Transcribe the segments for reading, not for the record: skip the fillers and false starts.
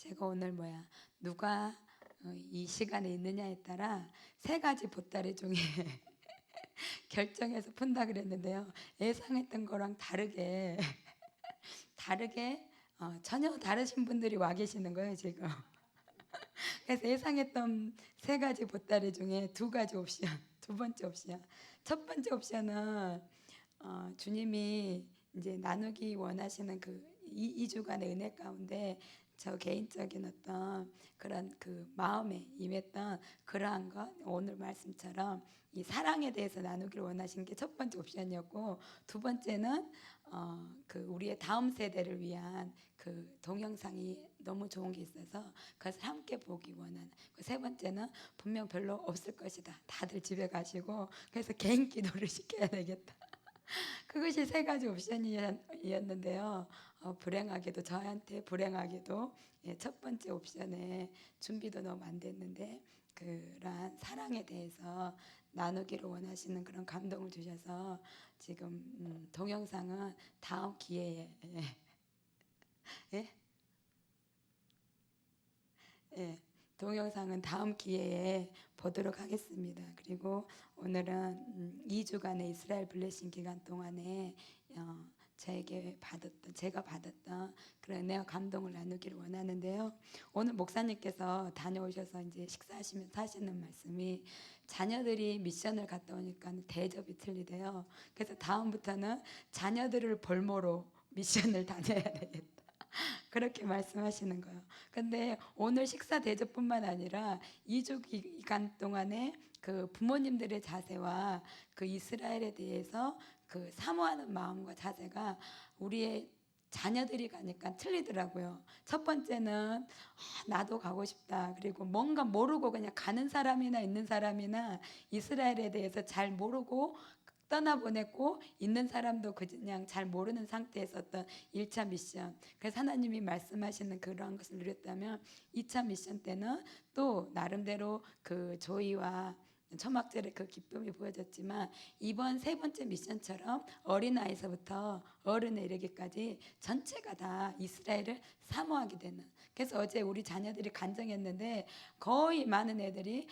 제가 오늘 누가 이 시간에 있느냐에 따라 세 가지 보따리 중에 결정해서 푼다 그랬는데요. 예상했던 거랑 다르게 전혀 다르신 분들이 와 계시는 거예요 지금. 그래서 예상했던 세 가지 보따리 중에 두 가지 옵션, 두 번째 옵션. 첫 번째 옵션은 주님이 이제 나누기 원하시는 그 2주간의 은혜 가운데 저 개인적인 어떤 그런 그 마음에 임했던 그러한 것, 오늘 말씀처럼 이 사랑에 대해서 나누기를 원하신 게 첫 번째 옵션이었고, 두 번째는 그 우리의 다음 세대를 위한 그 동영상이 너무 좋은 게 있어서 그것을 함께 보기 원하는, 그 세 번째는 분명 별로 없을 것이다, 다들 집에 가시고 그래서 개인 기도를 시켜야 되겠다. 그것이 세 가지 옵션이었는데요. 불행하게도 저한테 불행하게도 첫 번째 옵션에 준비도 너무 안 됐는데 그러한 사랑에 대해서 나누기를 원하시는 그런 감동을 주셔서 지금 동영상은 다음 기회에 예? 예, 동영상은 다음 기회에 보도록 하겠습니다. 그리고 오늘은 2주간의 이스라엘 블레싱 기간 동안에 제가 받았던 그런 은혜와 감동을 나누기를 원하는데요. 오늘 목사님께서 다녀오셔서 이제 식사하시면서 하시는 말씀이, 자녀들이 미션을 갔다 오니까 대접이 틀리대요. 그래서 다음부터는 자녀들을 볼모로 미션을 다녀야 되겠다, 그렇게 말씀하시는 거예요. 근데 오늘 식사 대접뿐만 아니라 2주 기간 동안에 그 부모님들의 자세와 그 이스라엘에 대해서 그 사모하는 마음과 자세가 우리의 자녀들이 가니까 틀리더라고요. 첫 번째는 나도 가고 싶다. 그리고 뭔가 모르고 그냥 가는 사람이나 있는 사람이나 이스라엘에 대해서 잘 모르고 떠나보냈고, 있는 사람도 그냥 잘 모르는 상태에서 어떤 1차 미션, 그래서 하나님이 말씀하시는 그러한 것을 누렸다면 2차 미션 때는 또 나름대로 그 조이와 초막절의 그 기쁨이 보여졌지만, 이번 세 번째 미션처럼 어린아이서부터 어른에 이르기까지 전체가 다 이스라엘을 사모하게 되는, 그래서 어제 우리 자녀들이 간증했는데 거의 많은 애들이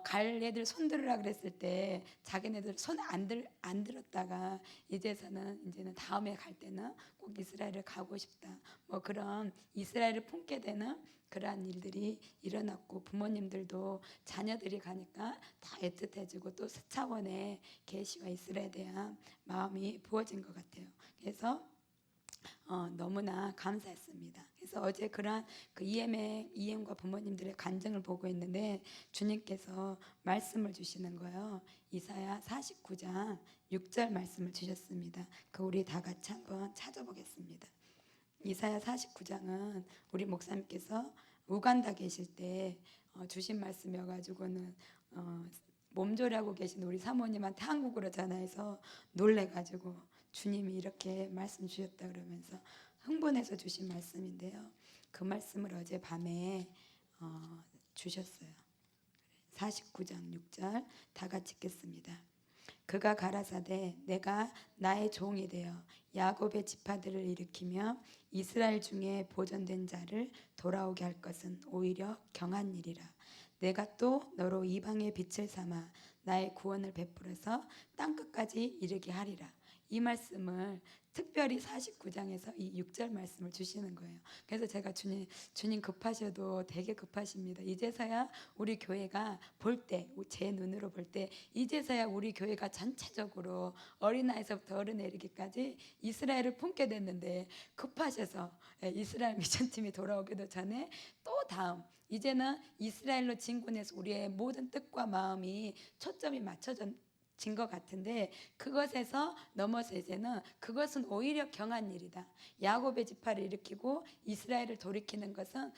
갈 애들 손 들으라 그랬을 때 자기네들 손 안 들었다가 이제는 다음에 갈 때는 꼭 이스라엘을 가고 싶다, 뭐 그런 이스라엘을 품게 되는 그러한 일들이 일어났고, 부모님들도 자녀들이 가니까 다 애틋해지고 또 차원의 계시와 이스라엘에 대한 마음이 부어진 것 같아요. 그래서 너무나 감사했습니다. 그래서 어제 그러한 그 EM과 부모님들의 간증을 보고 있는데 주님께서 말씀을 주시는 거예요. 이사야 49장 6절 말씀을 주셨습니다. 그 우리 다 같이 한번 찾아보겠습니다. 이사야 49장은 우리 목사님께서 우간다 계실 때 주신 말씀이어가지고는 몸조리하고 계신 우리 사모님한테 한국어로 전화해서 놀래가지고 주님이 이렇게 말씀 주셨다 그러면서 흥분해서 주신 말씀인데요. 그 말씀을 어제 밤에 주셨어요. 49장 6절 다 같이 읽겠습니다. 그가 가라사대 내가 나의 종이 되어 야곱의 지파들을 일으키며 이스라엘 중에 보존된 자를 돌아오게 할 것은 오히려 경한 일이라. 내가 또 너로 이방의 빛을 삼아 나의 구원을 베풀어서 땅끝까지 이르게 하리라. 이 말씀을 특별히 49장에서 이 6절 말씀을 주시는 거예요. 그래서 제가 주님 급하셔도 되게 급하십니다. 이제서야 우리 교회가 볼 때, 제 눈으로 볼 때 이제서야 우리 교회가 전체적으로 어린아이서부터 어른에 이르기까지 이스라엘을 품게 됐는데 급하셔서 이스라엘 미션팀이 돌아오기도 전에 또 다음, 이제는 이스라엘로 진군해서 우리의 모든 뜻과 마음이 초점이 맞춰진 것 같은데, 그것에서 넘어서 이제는 그것은 오히려 경한 일이다. 야곱의 지파를 일으키고 이스라엘을 돌이키는 것은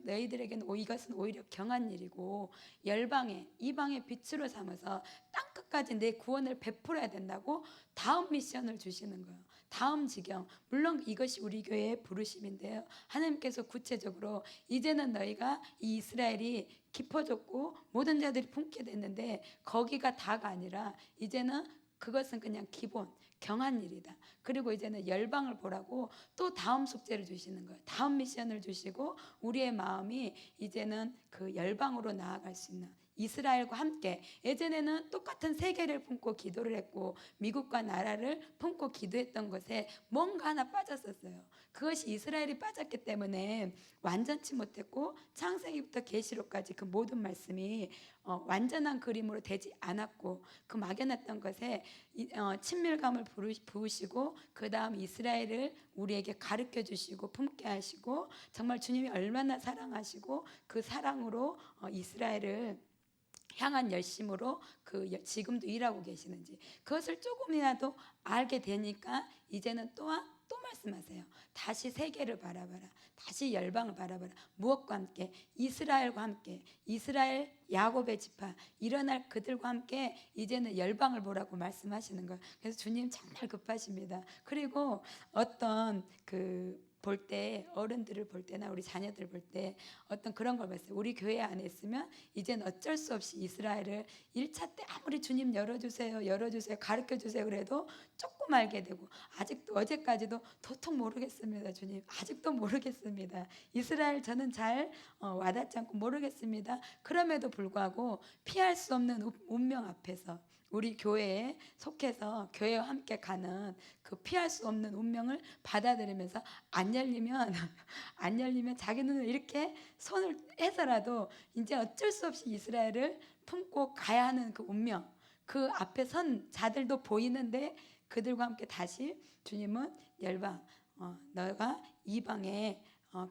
너희들에게는 이것은 오히려 경한 일이고, 이방의 빛으로 삼아서 땅끝까지 내 구원을 베풀어야 된다고 다음 미션을 주시는 거예요. 다음 지경, 물론 이것이 우리 교회의 부르심인데요, 하나님께서 구체적으로 이제는 너희가 이 이스라엘이 깊어졌고 모든 자들이 품게 됐는데 거기가 다가 아니라 이제는 그것은 그냥 기본 경한 일이다. 그리고 이제는 열방을 보라고 또 다음 숙제를 주시는 거예요. 다음 미션을 주시고 우리의 마음이 이제는 그 열방으로 나아갈 수 있는 이스라엘과 함께 예전에는 똑같은 세계를 품고 기도를 했고 미국과 나라를 품고 기도했던 것에 뭔가 하나 빠졌었어요. 그것이 이스라엘이 빠졌기 때문에 완전치 못했고 창세기부터 계시록까지 그 모든 말씀이 완전한 그림으로 되지 않았고 그 막연했던 것에 친밀감을 부으시고 그 다음 이스라엘을 우리에게 가르쳐 주시고 품게 하시고 정말 주님이 얼마나 사랑하시고 그 사랑으로 이스라엘을 향한 열심으로 지금도 일하고 계시는지 그것을 조금이라도 알게 되니까 이제는 또 말씀하세요. 다시 세계를 바라봐라. 다시 열방을 바라봐라. 무엇과 함께? 이스라엘과 함께. 이스라엘 야곱의 지파 일어날 그들과 함께 이제는 열방을 보라고 말씀하시는 거예요. 그래서 주님 정말 급하십니다. 그리고 어떤 볼 때 어른들을 볼 때나 우리 자녀들 볼 때 어떤 그런 걸 봤어요. 우리 교회 안에 있으면 이제는 어쩔 수 없이 이스라엘을 1차 때 아무리 주님 열어주세요 가르쳐주세요 그래도 조금 알게 되고 아직도 어제까지도 도통 모르겠습니다. 주님 아직도 모르겠습니다. 이스라엘 저는 잘 와닿지 않고 모르겠습니다. 그럼에도 불구하고 피할 수 없는 운명 앞에서 우리 교회에 속해서 교회와 함께 가는 그 피할 수 없는 운명을 받아들이면서 안 열리면 자기 눈을 이렇게 손을 해서라도 이제 어쩔 수 없이 이스라엘을 품고 가야 하는 그 운명 그 앞에 선 자들도 보이는데 그들과 함께 다시 주님은 열방 너가 이방에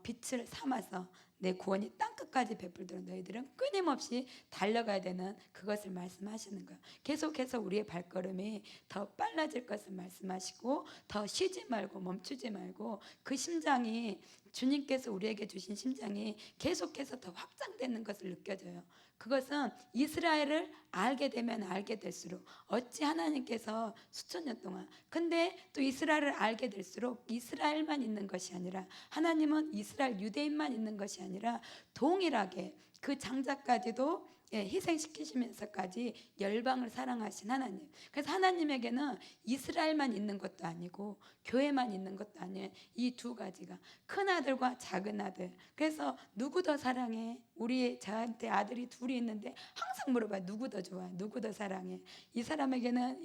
빛을 삼아서 내 구원이 땅끝까지 베풀도록 너희들은 끊임없이 달려가야 되는 그것을 말씀하시는 거예요. 계속해서 우리의 발걸음이 더 빨라질 것을 말씀하시고 더 쉬지 말고 멈추지 말고 그 심장이 주님께서 우리에게 주신 심장이 계속해서 더 확장되는 것을 느껴져요. 그것은 이스라엘을 알게 되면 알게 될수록 어찌 하나님께서 수천 년 동안 근데 또 이스라엘을 알게 될수록 이스라엘만 있는 것이 아니라 하나님은 이스라엘 유대인만 있는 것이 아니라 동일하게 그 장자까지도 희생시키시면서까지 열방을 사랑하신 하나님. 그래서 하나님에게는 이스라엘만 있는 것도 아니고 교회만 있는 것도 아니에요. 이 두 가지가 큰 아들과 작은 아들. 그래서 누구 더 사랑해? 저한테 아들이 둘이 있는데 항상 물어봐요. 누구 더 좋아? 누구 더 사랑해? 이 사람에게는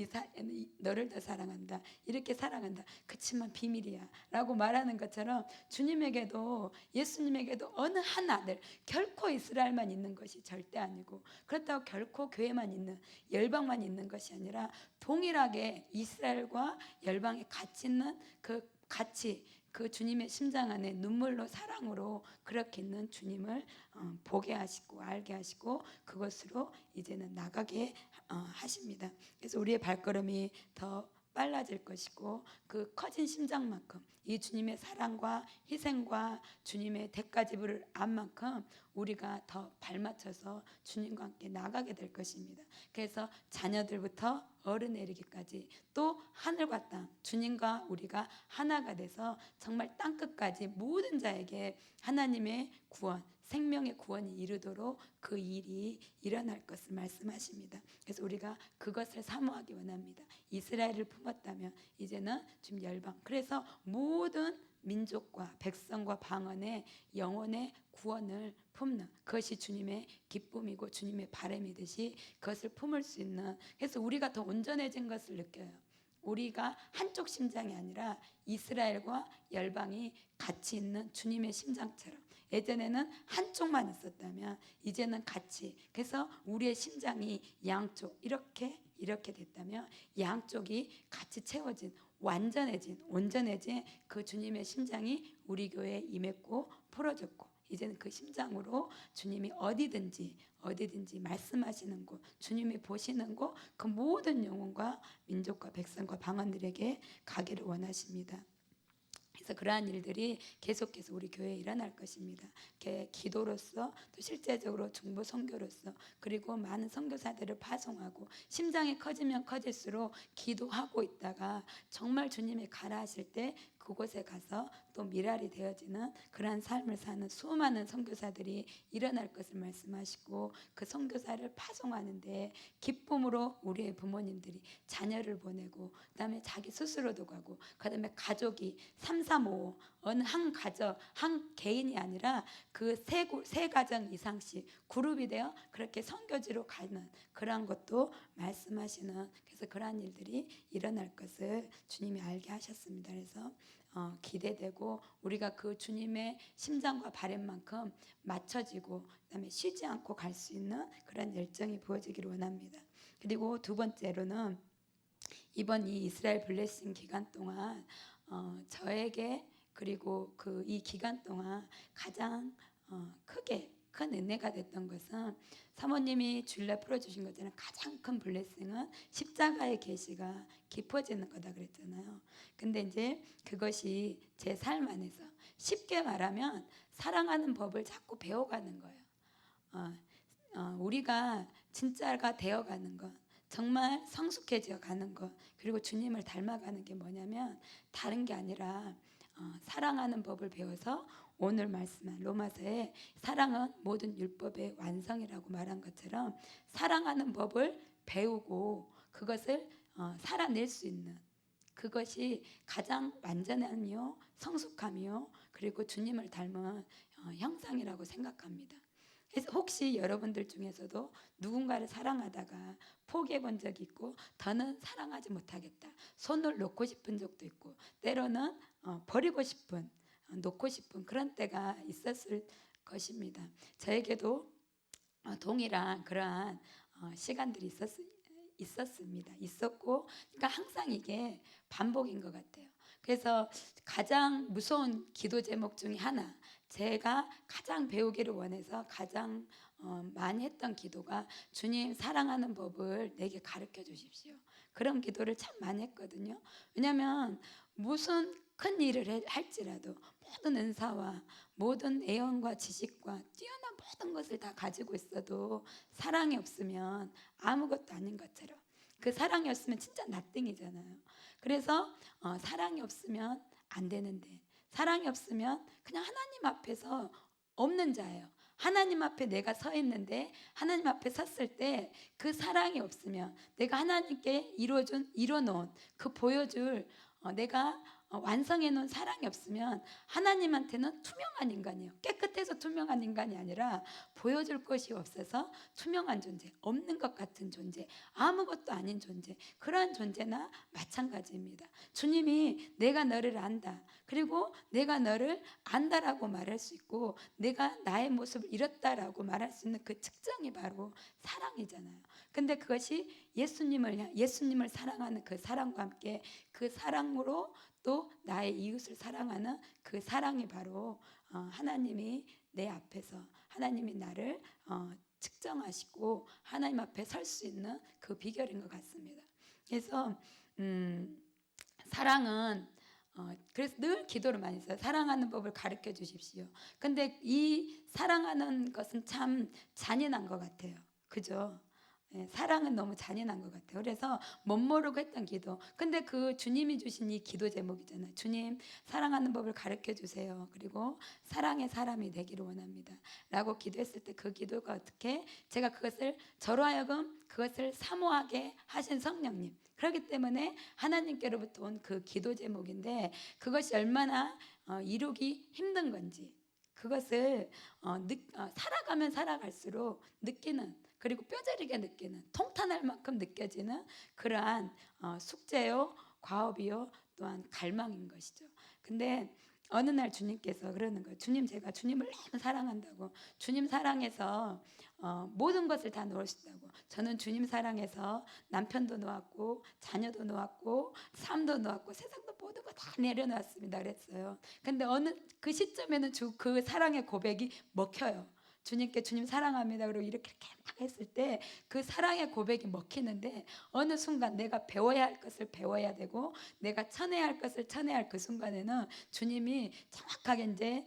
너를 더 사랑한다. 이렇게 사랑한다. 그치만 비밀이야 라고 말하는 것처럼 주님에게도 예수님에게도 어느 한 아들 결코 이스라엘만 있는 것이 절대 아니고 그렇다고 결코 교회만 있는 열방만 있는 것이 아니라 동일하게 이스라엘과 열방에 같이 있는 그 주님의 심장 안에 눈물로 사랑으로 그렇게 있는 주님을 보게 하시고 알게 하시고 그것으로 이제는 나가게 하십니다. 그래서 우리의 발걸음이 더 빨라질 것이고 그 커진 심장만큼 이 주님의 사랑과 희생과 주님의 대가 지불을 안 만큼 우리가 더 발맞춰서 주님과 함께 나가게 될 것입니다. 그래서 자녀들부터 어른에 이르기까지 또 하늘과 땅 주님과 우리가 하나가 돼서 정말 땅끝까지 모든 자에게 하나님의 구원 생명의 구원이 이르도록 그 일이 일어날 것을 말씀하십니다. 그래서 우리가 그것을 사모하기 원합니다. 이스라엘을 품었다면 이제는 지금 열방 그래서 모든 민족과 백성과 방언의 영혼의 구원을 품는 그것이 주님의 기쁨이고 주님의 바람이듯이 그것을 품을 수 있는 그래서 우리가 더 온전해진 것을 느껴요. 우리가 한쪽 심장이 아니라 이스라엘과 열방이 같이 있는 주님의 심장처럼 예전에는 한쪽만 있었다면 이제는 같이 그래서 우리의 심장이 양쪽 이렇게 됐다면 양쪽이 같이 채워진 온전해진 그 주님의 심장이 우리 교회에 임했고 풀어졌고 이제는 그 심장으로 주님이 어디든지 말씀하시는 곳 주님이 보시는 곳 그 모든 영혼과 민족과 백성과 방언들에게 가기를 원하십니다. 그래서 그러한 일들이 계속해서 우리 교회에 일어날 것입니다. 기도로서 또 실제적으로 중보 선교로서 그리고 많은 선교사들을 파송하고 심장이 커지면 커질수록 기도하고 있다가 정말 주님이 가라 하실 때 그곳에 가서 또 미랄이 되어지는 그러한 삶을 사는 수많은 선교사들이 일어날 것을 말씀하시고, 그 선교사를 파송하는데 기쁨으로 우리의 부모님들이 자녀를 보내고, 그다음에 자기 스스로도 가고, 그다음에 가족이 3, 4, 5 어느 한 가정 한 개인이 아니라 그 세 가정 이상씩 그룹이 되어 그렇게 선교지로 가는 그러한 것도 말씀하시는, 그래서 그러한 일들이 일어날 것을 주님이 알게 하셨습니다. 그래서 기대되고 우리가 그 주님의 심장과 바램만큼 맞춰지고 그다음에 쉬지 않고 갈 수 있는 그런 열정이 부어지기를 원합니다. 그리고 두 번째로는 이번 이 이스라엘 블레싱 기간 동안 저에게, 그리고 그 이 기간 동안 가장 크게 큰 은혜가 됐던 것은, 사모님이 주일날 풀어주신 것처럼 가장 큰 블레싱은 십자가의 계시가 깊어지는 거다 그랬잖아요. 근데 이제 그것이 제 삶 안에서 쉽게 말하면 사랑하는 법을 자꾸 배워가는 거예요. 우리가 진짜가 되어가는 것, 정말 성숙해져 가는 것, 그리고 주님을 닮아가는 게 뭐냐면 다른 게 아니라 사랑하는 법을 배워서, 오늘 말씀한 로마서에 사랑은 모든 율법의 완성이라고 말한 것처럼 사랑하는 법을 배우고 그것을 살아낼 수 있는, 그것이 가장 완전함이요 성숙함이요 그리고 주님을 닮은 형상이라고 생각합니다. 그래서 혹시 여러분들 중에서도 누군가를 사랑하다가 포기해 본 적이 있고, 더는 사랑하지 못하겠다, 손을 놓고 싶은 적도 있고, 때로는 버리고 싶은, 놓고 싶은 그런 때가 있었을 것입니다. 저에게도 동일한 그러한 시간들이 있었고, 그러니까 항상 이게 반복인 것 같아요. 그래서 가장 무서운 기도 제목 중에 하나, 제가 가장 배우기를 원해서 가장 많이 했던 기도가, 주님 사랑하는 법을 내게 가르쳐 주십시오. 그런 기도를 참 많이 했거든요. 왜냐하면 무슨 큰 일을 할지라도 모든 은사와 모든 애언과 지식과 뛰어난 모든 것을 다 가지고 있어도 사랑이 없으면 아무것도 아닌 것처럼, 그 사랑이 없으면 진짜 나띵이잖아요. 그래서 사랑이 없으면 안 되는데, 사랑이 없으면 그냥 하나님 앞에서 없는 자예요. 하나님 앞에 내가 서 있는데, 하나님 앞에 섰을 때 그 사랑이 없으면, 내가 하나님께 이뤄놓은 그 보여줄 내가 완성해 놓은 사랑이 없으면 하나님한테는 투명한 인간이에요. 깨끗해서 투명한 인간이 아니라 보여줄 것이 없어서 투명한 존재, 없는 것 같은 존재, 아무것도 아닌 존재, 그러한 존재나 마찬가지입니다. 주님이 내가 너를 안다, 그리고 내가 너를 안다라고 말할 수 있고, 내가 나의 모습을 잃었다라고 말할 수 있는 그 측정이 바로 사랑이잖아요. 근데 그것이 예수님을 사랑하는 그 사랑과 함께 그 사랑으로 또 나의 이웃을 사랑하는 그 사랑이 바로 하나님이 내 앞에서, 하나님이 나를 측정하시고 하나님 앞에 설 수 있는 그 비결인 것 같습니다. 그래서 사랑은 그래서 늘 기도를 많이 했어요. 사랑하는 법을 가르쳐 주십시오. 근데 이 사랑하는 것은 참 잔인한 것 같아요. 그죠? 사랑은 너무 잔인한 것 같아요. 그래서 못 모르고 했던 기도. 근데 그 주님이 주신 이 기도 제목이잖아요. 주님 사랑하는 법을 가르쳐 주세요. 그리고 사랑의 사람이 되기를 원합니다 라고 기도했을 때, 그 기도가 어떻게, 제가 그것을 저로 하여금 그것을 사모하게 하신 성령님, 그렇기 때문에 하나님께로부터 온 그 기도 제목인데, 그것이 얼마나 이루기 힘든 건지, 그것을 살아가면 살아갈수록 느끼는, 그리고 뼈저리게 느끼는, 통탄할 만큼 느껴지는 그러한 숙제요, 과업이요, 또한 갈망인 것이죠. 근데 어느 날 주님께서 그러는 거예요. 제가 주님을 너무 사랑한다고, 주님 사랑해서 모든 것을 다 놓으신다고. 저는 주님 사랑해서 남편도 놓았고 자녀도 놓았고 삶도 놓았고 세상도 모든 거 다 내려놨습니다 그랬어요. 근데 어느 그 시점에는 그 사랑의 고백이 먹혀요. 주님께 주님 사랑합니다 그리고 이렇게 막 했을 때 그 사랑의 고백이 먹히는데, 어느 순간 내가 배워야 할 것을 배워야 되고 내가 쳐내야 할 것을 쳐내야 할 그 순간에는 주님이 정확하게 이제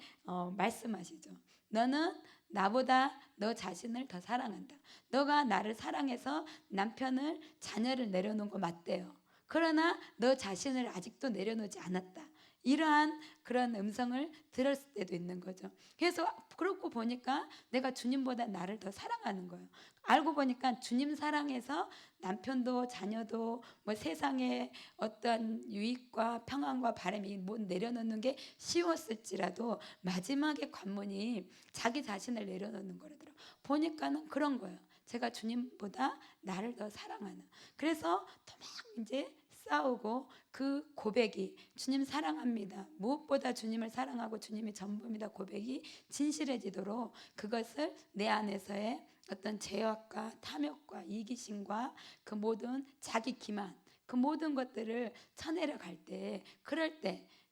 말씀하시죠. 너는 나보다 너 자신을 더 사랑한다. 너가 나를 사랑해서 남편을, 자녀를 내려놓은 거 맞대요. 그러나 너 자신을 아직도 내려놓지 않았다. 이러한 그런 음성을 들었을 때도 있는 거죠. 그래서 그렇고 보니까 내가 주님보다 나를 더 사랑하는 거예요. 알고 보니까 주님 사랑해서 남편도 자녀도 뭐 세상의 어떤 유익과 평안과 바람이 못 내려놓는 게 쉬웠을지라도 마지막에 관문이 자기 자신을 내려놓는 거라더라고요. 보니까는 그런 거예요. 제가 주님보다 나를 더 사랑하는. 그래서 더 막 이제 싸우고 그 고백이 주님 사랑합니다. 무엇보다 주님을 사랑하고 주님이 전부입니다. 고백이 진실해지도록 그것을 내 안에서의 어떤 죄악과 탐욕과 이기심과 그 모든 자기 기만 그 모든 것들을 쳐내려 갈 때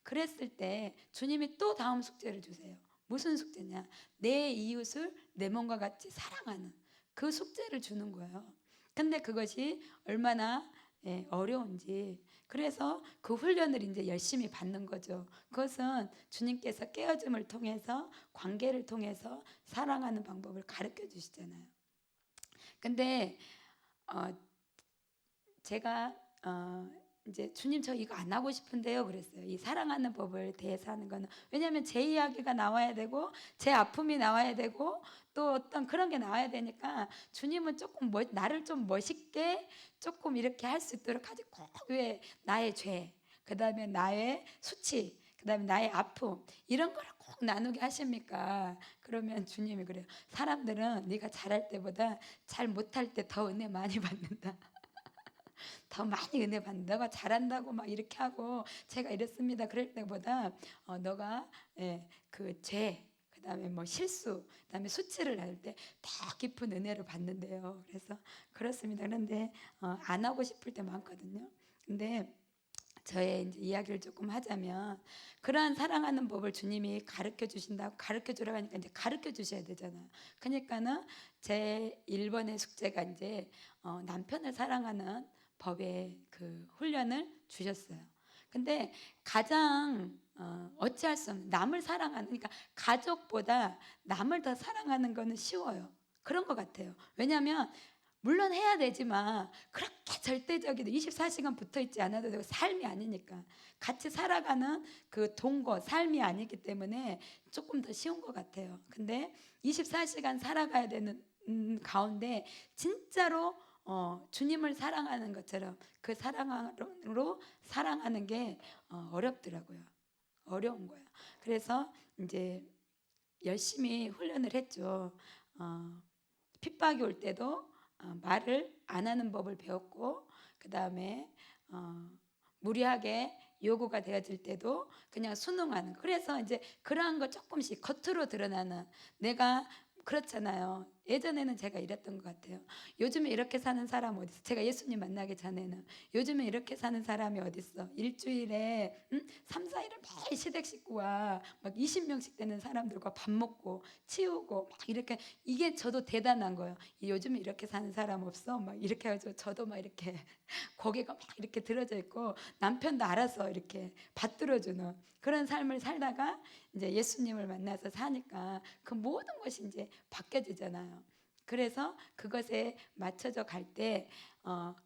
그랬을 때 주님이 또 다음 숙제를 주세요. 무슨 숙제냐? 내 이웃을 내 몸과 같이 사랑하는 그 숙제를 주는 거예요. 근데 그것이 얼마나 어려운지 그래서 그 훈련을 이제 열심히 받는 거죠. 그것은 주님께서 깨어짐을 통해서 관계를 통해서 사랑하는 방법을 가르쳐 주시잖아요. 근데 제가 이제 주님 저 이거 안 하고 싶은데요 그랬어요. 이 사랑하는 법을 대해서 하는 거는 왜냐하면 제 이야기가 나와야 되고 제 아픔이 나와야 되고 또 어떤 그런 게 나와야 되니까 주님은 조금 나를 좀 멋있게 조금 이렇게 할 수 있도록 하지 꼭 왜 나의 죄 그다음에 나의 수치 그다음에 나의 아픔 이런 거를 꼭 나누게 하십니까? 그러면 주님이 그래요. 사람들은 네가 잘할 때보다 잘 못할 때 더 은혜 많이 받는다. 더 많이 은혜 받는다. 너가 잘한다고 막 이렇게 하고 제가 이랬습니다. 그럴 때보다 너가 그 죄, 그다음에 뭐 실수, 그다음에 수치를 할 때 더 깊은 은혜를 받는데요. 그래서 그렇습니다. 그런데 안 하고 싶을 때 많거든요. 근데 저의 이제 이야기를 조금 하자면 그러한 사랑하는 법을 주님이 가르쳐 주신다고 가르쳐 주라고 하니까 이제 가르쳐 주셔야 되잖아요. 그러니까는 제 1번의 숙제가 이제 남편을 사랑하는 법의 그 훈련을 주셨어요. 근데 가장 어찌할 수 없는 남을 사랑하는 그러니까 가족보다 남을 더 사랑하는 거는 쉬워요. 그런 것 같아요. 왜냐하면 물론 해야 되지만 그렇게 절대적이도 24시간 붙어 있지 않아도 되고 삶이 아니니까 같이 살아가는 그 동거 삶이 아니기 때문에 조금 더 쉬운 것 같아요. 근데 24시간 살아가야 되는 가운데 진짜로 주님을 사랑하는 것처럼 그 사랑으로 사랑하는 게 어렵더라고요. 어려운 거예요. 그래서 이제 열심히 훈련을 했죠. 핍박이 올 때도 말을 안 하는 법을 배웠고 그 다음에 무리하게 요구가 되어질 때도 그냥 순응하는. 그래서 이제 그러한 거 조금씩 겉으로 드러나는 내가 그렇잖아요. 예전에는 제가 이랬던 것 같아요. 요즘에 이렇게 사는 사람 어디 있어? 제가 예수님 만나기 전에는 요즘에 이렇게 사는 사람이 어디 있어? 일주일에 3, 4일을 매일 시댁 식구와 막 20명씩 되는 사람들과 밥 먹고 치우고 막 이렇게 이게 저도 대단한 거예요. 요즘에 이렇게 사는 사람 없어? 막 이렇게 해가지고 저도 막 이렇게 고개가 막 이렇게 들어져 있고 남편도 알아서 이렇게 받들어주는 그런 삶을 살다가 이제 예수님을 만나서 사니까 그 모든 것이 이제 바뀌어지잖아요. 그래서 그것에 맞춰져 갈 때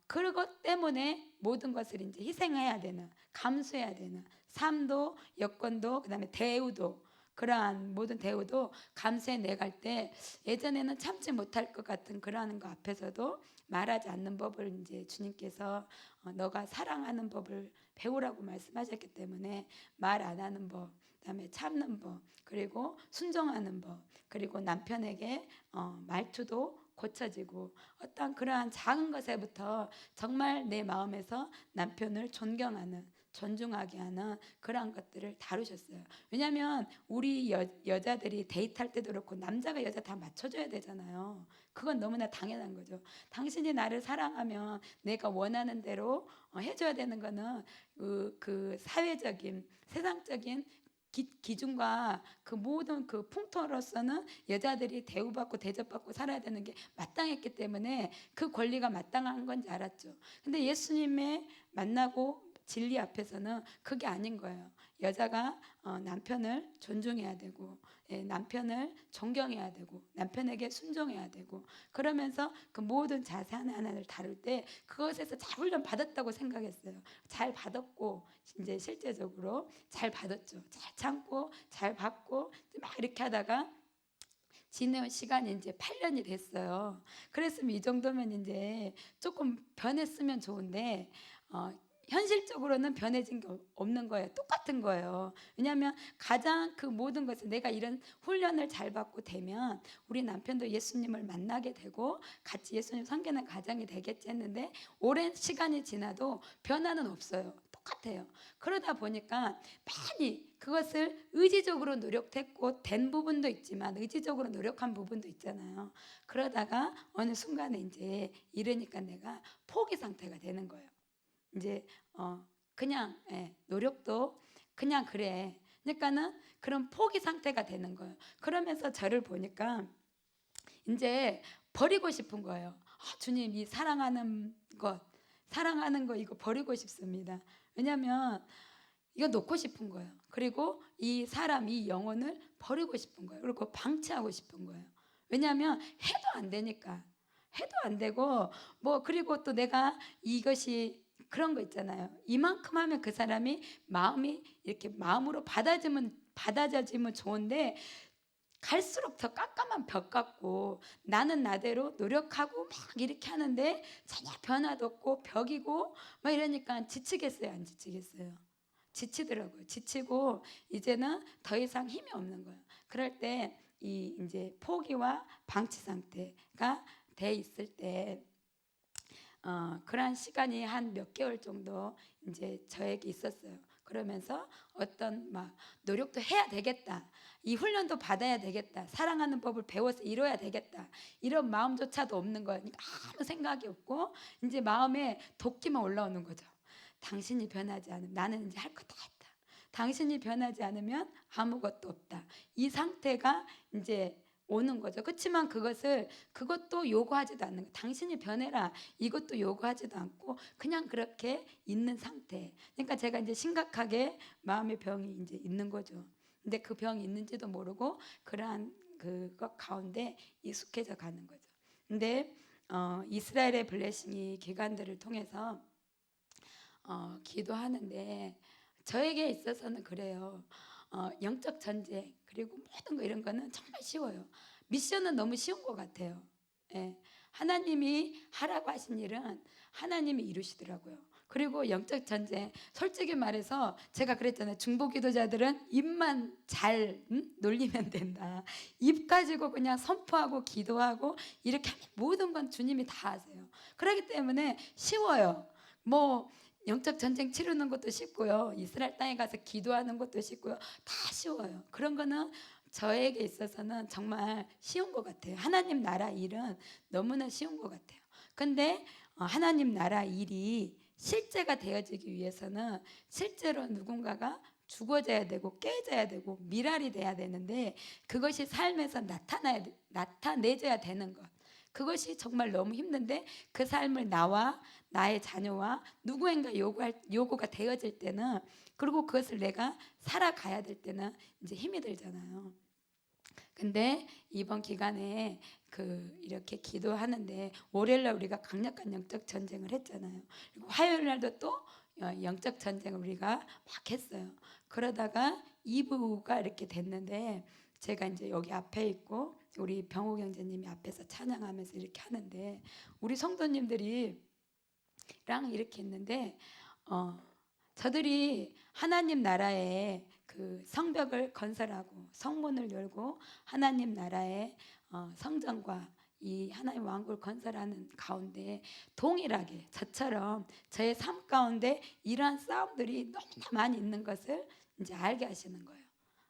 그것 때문에 모든 것을 이제 희생해야 되는, 감수해야 되는 삶도 여건도 그다음에 대우도 그러한 모든 대우도 감수해 내갈 때 예전에는 참지 못할 것 같은 그러한 거 앞에서도 말하지 않는 법을 이제 주님께서 너가 사랑하는 법을 배우라고 말씀하셨기 때문에 말 안 하는 법, 그다음에 참는 법, 그리고 순종하는 법, 그리고 남편에게 말투도 고쳐지고 어떤 그러한 작은 것에부터 정말 내 마음에서 남편을 존경하는 존중하게 하는 그러한 것들을 다루셨어요. 왜냐하면 우리 여자들이 데이트할 때도 그렇고 남자가 여자 다 맞춰줘야 되잖아요. 그건 너무나 당연한 거죠. 당신이 나를 사랑하면 내가 원하는 대로 해줘야 되는 거는 그 사회적인 세상적인 기준과 그 모든 그 풍토로서는 여자들이 대우받고 대접받고 살아야 되는 게 마땅했기 때문에 그 권리가 마땅한 건지 알았죠. 근데 예수님의 만나고 진리 앞에서는 그게 아닌 거예요. 여자가 남편을 존중해야 되고, 남편을 존경해야 되고, 남편에게 순종해야 되고, 그러면서 그 모든 자세 하나하나를 다룰 때 그것에서 잘 훈련 받았다고 생각했어요. 잘 받았고 이제 실제적으로 잘 받았죠. 잘 참고 잘 받고 막 이렇게 하다가 지내온 시간이 이제 8년이 됐어요. 그랬으면 이 정도면 이제 조금 변했으면 좋은데 현실적으로는 변해진 게 없는 거예요. 똑같은 거예요. 왜냐하면 가장 그 모든 것을 내가 이런 훈련을 잘 받고 되면 우리 남편도 예수님을 만나게 되고 같이 예수님 섬기는 가정이 되겠지 했는데 오랜 시간이 지나도 변화는 없어요. 똑같아요. 그러다 보니까 많이 그것을 의지적으로 노력했고 된 부분도 있지만 의지적으로 노력한 부분도 있잖아요. 그러다가 어느 순간에 이제 이러니까 내가 포기 상태가 되는 거예요. 이제 그냥 노력도 그냥 그래. 그러니까는 그런 포기 상태가 되는 거예요. 그러면서 저를 보니까 이제 버리고 싶은 거예요. 주님, 이 사랑하는 거 이거 버리고 싶습니다. 왜냐하면 이거 놓고 싶은 거예요. 그리고 이 사람, 이 영혼을 버리고 싶은 거예요. 그리고 방치하고 싶은 거예요. 왜냐하면 해도 안 되니까. 해도 안 되고 그리고 또 내가 이것이 그런 거 있잖아요. 이만큼 하면 그 사람이 마음이 이렇게 마음으로 받아들여지면 좋은데 갈수록 더 깜깜한 벽 같고 나는 나대로 노력하고 막 이렇게 하는데 전혀 변화도 없고 벽이고 막 이러니까 지치겠어요, 안 지치겠어요? 지치더라고요. 지치고 이제는 더 이상 힘이 없는 거예요. 그럴 때 이 이제 포기와 방치 상태가 돼 있을 때 그러한 시간이 한 몇 개월 정도 이제 저에게 있었어요. 그러면서 어떤 막 노력도 해야 되겠다. 이 훈련도 받아야 되겠다. 사랑하는 법을 배워서 이뤄야 되겠다. 이런 마음조차도 없는 거예요. 그러니까 아무 생각이 없고 이제 마음에 도끼만 올라오는 거죠. 당신이 변하지 않으면 나는 이제 할 거 다 했다. 당신이 변하지 않으면 아무것도 없다. 이 상태가 이제 오는 거죠. 그렇지만 그것도 요구하지도 않는 거예요. 당신이 변해라. 이것도 요구하지도 않고 그냥 그렇게 있는 상태. 그러니까 제가 이제 심각하게 마음의 병이 이제 있는 거죠. 근데 그 병이 있는지도 모르고 그러한 그것 가운데 익숙해져 가는 거죠. 근데 이스라엘의 블레싱이 기관들을 통해서 기도하는데 저에게 있어서는 그래요. 영적 전쟁 그리고 모든 거 이런 거는 정말 쉬워요. 미션은 너무 쉬운 것 같아요. 예. 하나님이 하라고 하신 일은 하나님이 이루시더라고요. 그리고 영적 전쟁 솔직히 말해서 제가 그랬잖아요. 중보 기도자들은 입만 잘 놀리면 된다. 입 가지고 그냥 선포하고 기도하고 이렇게 하면 모든 건 주님이 다 하세요. 그렇기 때문에 쉬워요. 영적 전쟁 치르는 것도 쉽고요. 이스라엘 땅에 가서 기도하는 것도 쉽고요. 다 쉬워요. 그런 거는 저에게 있어서는 정말 쉬운 것 같아요. 하나님 나라 일은 너무나 쉬운 것 같아요. 근데 하나님 나라 일이 실제가 되어지기 위해서는 실제로 누군가가 죽어져야 되고 깨져야 되고 미랄이 돼야 되는데 그것이 삶에서 나타내져야 되는 것. 그것이 정말 너무 힘든데 그 삶을 나와 나의 자녀와 누구인가 요구가 되어질 때는 그리고 그것을 내가 살아가야 될 때는 이제 힘이 들잖아요. 근데 이번 기간에 이렇게 기도하는데 월요일날 우리가 강력한 영적 전쟁을 했잖아요. 그리고 화요일날도 또 영적 전쟁을 우리가 막 했어요. 그러다가 2부가 이렇게 됐는데 제가 이제 여기 앞에 있고 우리 병호 경제님이 앞에서 찬양하면서 이렇게 하는데 우리 성도님들이랑 이렇게 했는데 저들이 하나님 나라에 그 성벽을 건설하고 성문을 열고 하나님 나라의 성전과 이 하나님 왕국을 건설하는 가운데 동일하게 저처럼 저의 삶 가운데 이러한 싸움들이 너무나 많이 있는 것을 이제 알게 하시는 거예요.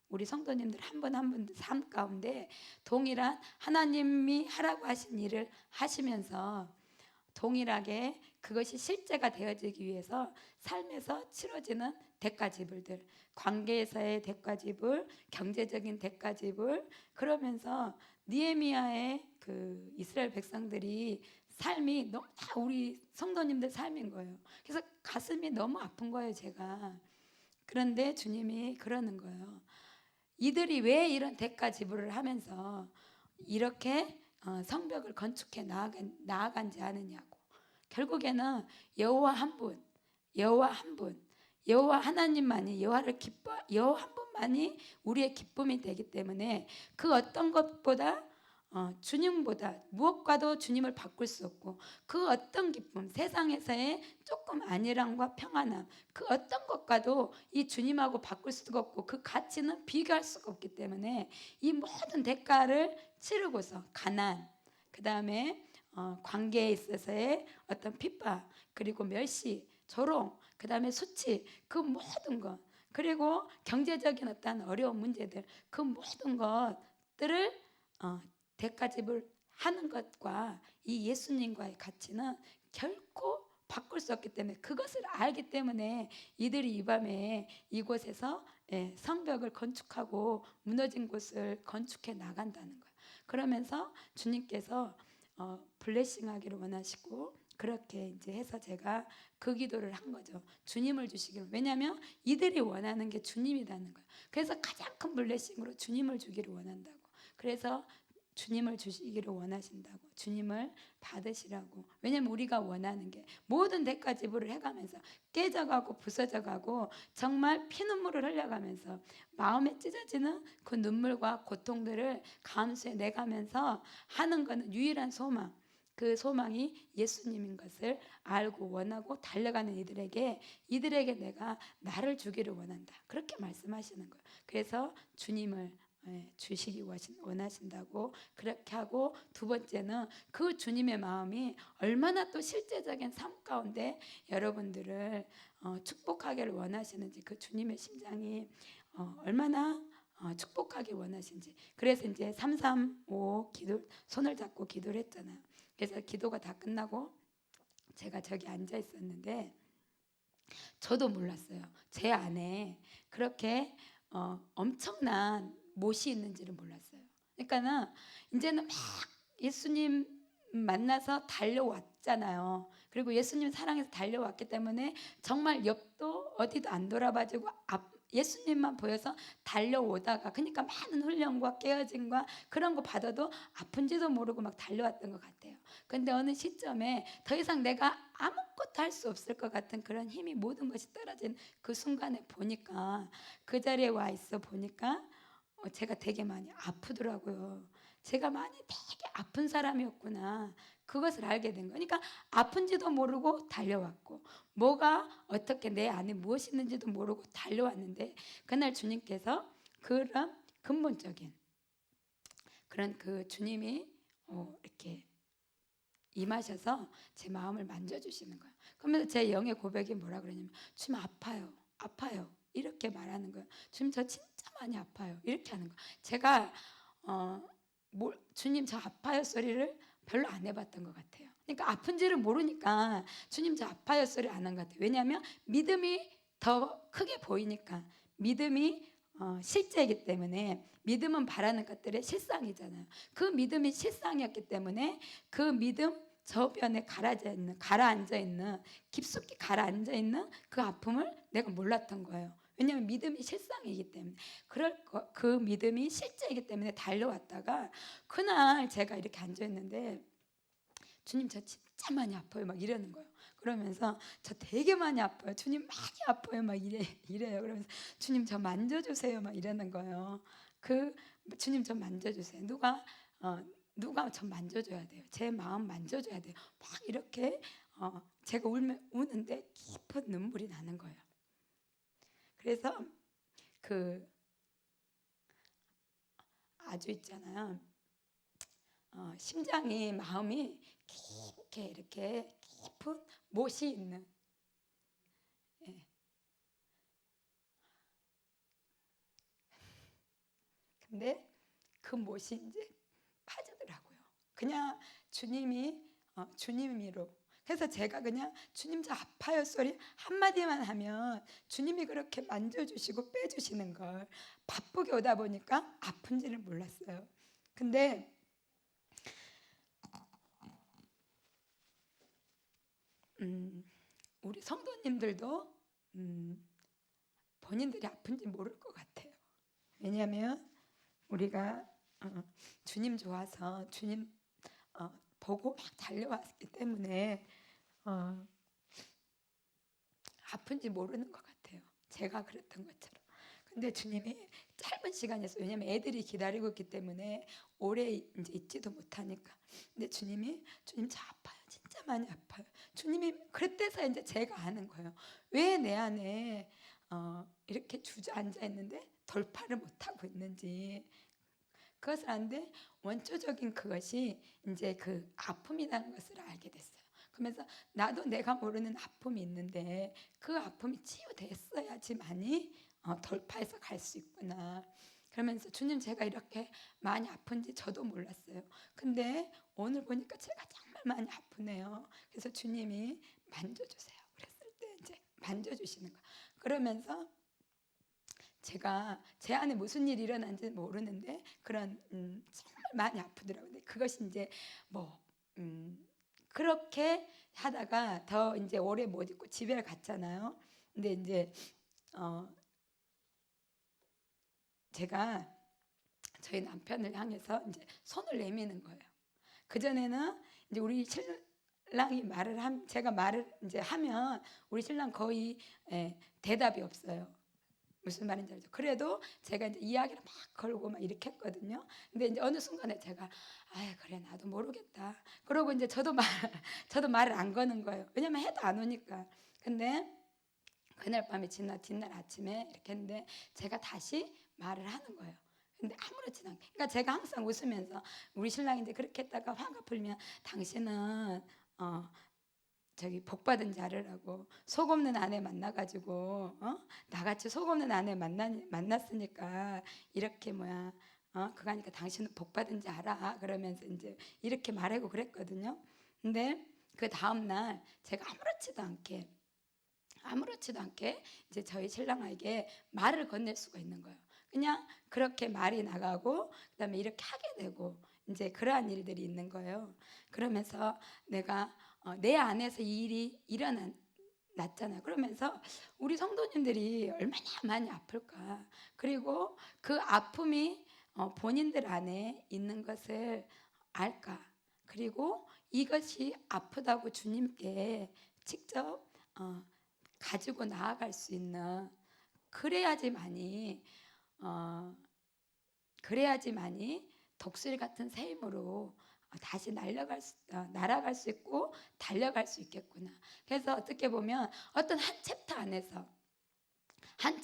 우리 성도님들 한 분 한 분 삶 가운데 동일한 하나님이 하라고 하신 일을 하시면서 동일하게 그것이 실제가 되어지기 위해서 삶에서 치러지는 대가지불들, 관계에서의 대가지불, 경제적인 대가지불, 그러면서 느헤미야의 그 이스라엘 백성들이 삶이 너무 다 우리 성도님들 삶인 거예요. 그래서 가슴이 너무 아픈 거예요, 제가. 그런데 주님이 그러는 거예요. 이들이 왜 이런 대가 지불을 하면서 이렇게 성벽을 건축해 나아간지 아느냐고. 결국에는 여호와 한 분, 여호와 한 분, 여호와 하나님만이 여호와 한 분만이 우리의 기쁨이 되기 때문에 그 어떤 것보다 주님보다 무엇과도 주님을 바꿀 수 없고, 그 어떤 기쁨, 세상에서의 조금 안일함과 평안함, 그 어떤 것과도 이 주님하고 바꿀 수가 없고 그 가치는 비교할 수가 없기 때문에 이 모든 대가를 치르고서 가난, 그 다음에 관계에 있어서의 어떤 핍박, 그리고 멸시, 조롱, 그 다음에 수치, 그 모든 것, 그리고 경제적인 어떤 어려운 문제들, 그 모든 것들을 대가집을 하는 것과 이 예수님과의 가치는 결코 바꿀 수 없기 때문에, 그것을 알기 때문에 이들이 이 밤에 이곳에서 성벽을 건축하고 무너진 곳을 건축해 나간다는 거예요. 그러면서 주님께서 블레싱하기를 원하시고, 그렇게 이제 해서 제가 그 기도를 한 거죠. 주님을 주시기를. 왜냐하면 이들이 원하는 게 주님이라는 거예요. 그래서 가장 큰 블레싱으로 주님을 주기를 원한다고. 그래서 주님을 주시기를 원하신다고, 주님을 받으시라고. 왜냐하면 우리가 원하는 게 모든 대가 지불을 해가면서 깨져가고 부서져가고 정말 피눈물을 흘려가면서 마음에 찢어지는 그 눈물과 고통들을 감수해 내가면서 하는 것은 유일한 소망, 그 소망이 예수님인 것을 알고 원하고 달려가는 이들에게 내가 나를 주기를 원한다, 그렇게 말씀하시는 거예요. 그래서 주님을 주시기 원하신다고 그렇게 하고, 두 번째는 그 주님의 마음이 얼마나 또 실제적인 삶 가운데 여러분들을 축복하기를 원하시는지, 그 주님의 심장이 얼마나 축복하기 원하신지. 그래서 이제 335 기도, 손을 잡고 기도를 했잖아요. 그래서 기도가 다 끝나고 제가 저기 앉아 있었는데 저도 몰랐어요. 제 안에 그렇게 엄청난 못이 있는지를 몰랐어요. 그러니까는 이제는 막 예수님 만나서 달려왔잖아요. 그리고 예수님 사랑해서 달려왔기 때문에 정말 옆도 어디도 안 돌아봐주고 예수님만 보여서 달려오다가, 그러니까 많은 훈련과 깨어짐과 그런 거 받아도 아픈지도 모르고 막 달려왔던 것 같아요. 근데 어느 시점에 더 이상 내가 아무것도 할 수 없을 것 같은 그런 힘이, 모든 것이 떨어진 그 순간에 보니까, 그 자리에 와 있어 보니까 제가 되게 많이 아프더라고요. 제가 많이 되게 아픈 사람이었구나, 그것을 알게 된 거예요. 그러니까 아픈지도 모르고 달려왔고, 뭐가 어떻게 내 안에 무엇이 있는지도 모르고 달려왔는데, 그날 주님께서 그런 근본적인 그런 그 주님이 이렇게 임하셔서 제 마음을 만져주시는 거예요. 그러면서 제 영의 고백이 뭐라 그러냐면, 주님 아파요, 아파요, 이렇게 말하는 거예요. 주님 저 진짜 많이 아파요, 이렇게 하는 거예요. 제가 주님 저 아파요 소리를 별로 안 해봤던 것 같아요. 그러니까 아픈지를 모르니까 주님 저 아파요 소리 안 한 것 같아요. 왜냐하면 믿음이 더 크게 보이니까. 믿음이 실제이기 때문에. 믿음은 바라는 것들의 실상이잖아요. 그 믿음이 실상이었기 때문에 그 믿음 저변에 가라앉아 있는, 깊숙이 가라앉아 있는 그 아픔을 내가 몰랐던 거예요. 왜냐하면 믿음이 실상이기 때문에. 그 믿음이 실제이기 때문에 달려왔다가 그날 제가 이렇게 앉아 있는데 주님 저 진짜 많이 아파요 막 이러는 거예요. 그러면서 저 되게 많이 아파요, 주님 많이 아파요 막 이래요. 그러면서 주님 저 만져주세요 막 이러는 거예요. 그 주님 저 만져주세요. 누가 저 만져줘야 돼요. 제 마음 만져줘야 돼요. 막 이렇게 제가 우는데 깊은 눈물이 나는 거예요. 그래서 그 아주 있잖아요. 심장이, 마음이 깊게 이렇게 깊은 못이 있는. 예. 근데 그 못이 이제 빠지더라고요. 그냥 주님으로 해서 제가 그냥 주님 저 아파요 소리 한마디만 하면 주님이 그렇게 만져주시고 빼주시는 걸 바쁘게 오다 보니까 아픈지를 몰랐어요. 근데 우리 성도님들도 본인들이 아픈지 모를 것 같아요. 왜냐하면 우리가 주님 좋아서 주님 보고 막 달려왔기 때문에 아픈지 모르는 것 같아요. 제가 그랬던 것처럼. 근데 주님이 짧은 시간에서, 왜냐면 애들이 기다리고 있기 때문에 오래 이제 있지도 못하니까. 근데 주님 저 아파요. 진짜 많이 아파요. 주님이 그때서 이제 제가 아는 거예요. 왜 내 안에 이렇게 주저앉아 있는데 돌파를 못 하고 있는지. 그것을 아는데 원초적인 그것이 이제 그 아픔이라는 것을 알게 됐어요. 그러면서 나도 내가 모르는 아픔이 있는데 그 아픔이 치유됐어야지만이 돌파해서 갈 수 있구나. 그러면서 주님 제가 이렇게 많이 아픈지 저도 몰랐어요. 근데 오늘 보니까 제가 정말 많이 아프네요. 그래서 주님이 만져주세요. 그랬을 때 이제 만져주시는 거. 그러면서 제가 제 안에 무슨 일이 일어난지 모르는데 그런 정말 많이 아프더라고요. 근데 그것이 이제 뭐 그렇게 하다가 더 이제 오래 못 있고 집에 갔잖아요. 근데 이제 제가 저희 남편을 향해서 이제 손을 내미는 거예요. 그 전에는 이제 우리 신랑이 제가 말을 이제 하면 우리 신랑 거의 대답이 없어요. 무슨 말인지 알죠? 그래도 제가 이제 이야기를 막 걸고 막 이렇게 했거든요. 근데 이제 어느 순간에 제가 그래 나도 모르겠다. 그러고 이제 저도 말을 안 거는 거예요. 왜냐면 해도 안 오니까. 근데 그날 밤에 뒷날 아침에 이렇게 했는데 제가 다시 말을 하는 거예요. 근데 아무렇지도 않게. 그러니까 제가 항상 웃으면서 우리 신랑이 이제 그렇게 했다가 화가 풀면 당신은 저기 복 받은 자르라고 속 없는 아내 만나가지고 나같이 속 없는 아내 만났으니까 이렇게 그거 하니까 당신은 복 받은 자 알아 그러면서 이제 이렇게 말하고 그랬거든요. 근데 그 다음 날 제가 아무렇지도 않게 이제 저희 신랑에게 말을 건넬 수가 있는 거예요. 그냥 그렇게 말이 나가고 그다음에 이렇게 하게 되고 이제 그러한 일들이 있는 거예요. 그러면서 내가 내 안에서 이 일이 났잖아요. 그러면서 우리 성도님들이 얼마나 많이 아플까. 그리고 그 아픔이 본인들 안에 있는 것을 알까. 그리고 이것이 아프다고 주님께 직접 가지고 나아갈 수 있는 그래야지만이 독수리 같은 새 힘으로 다시 날아갈 수 있고 달려갈 수 있겠구나. 그래서 어떻게 보면 어떤 한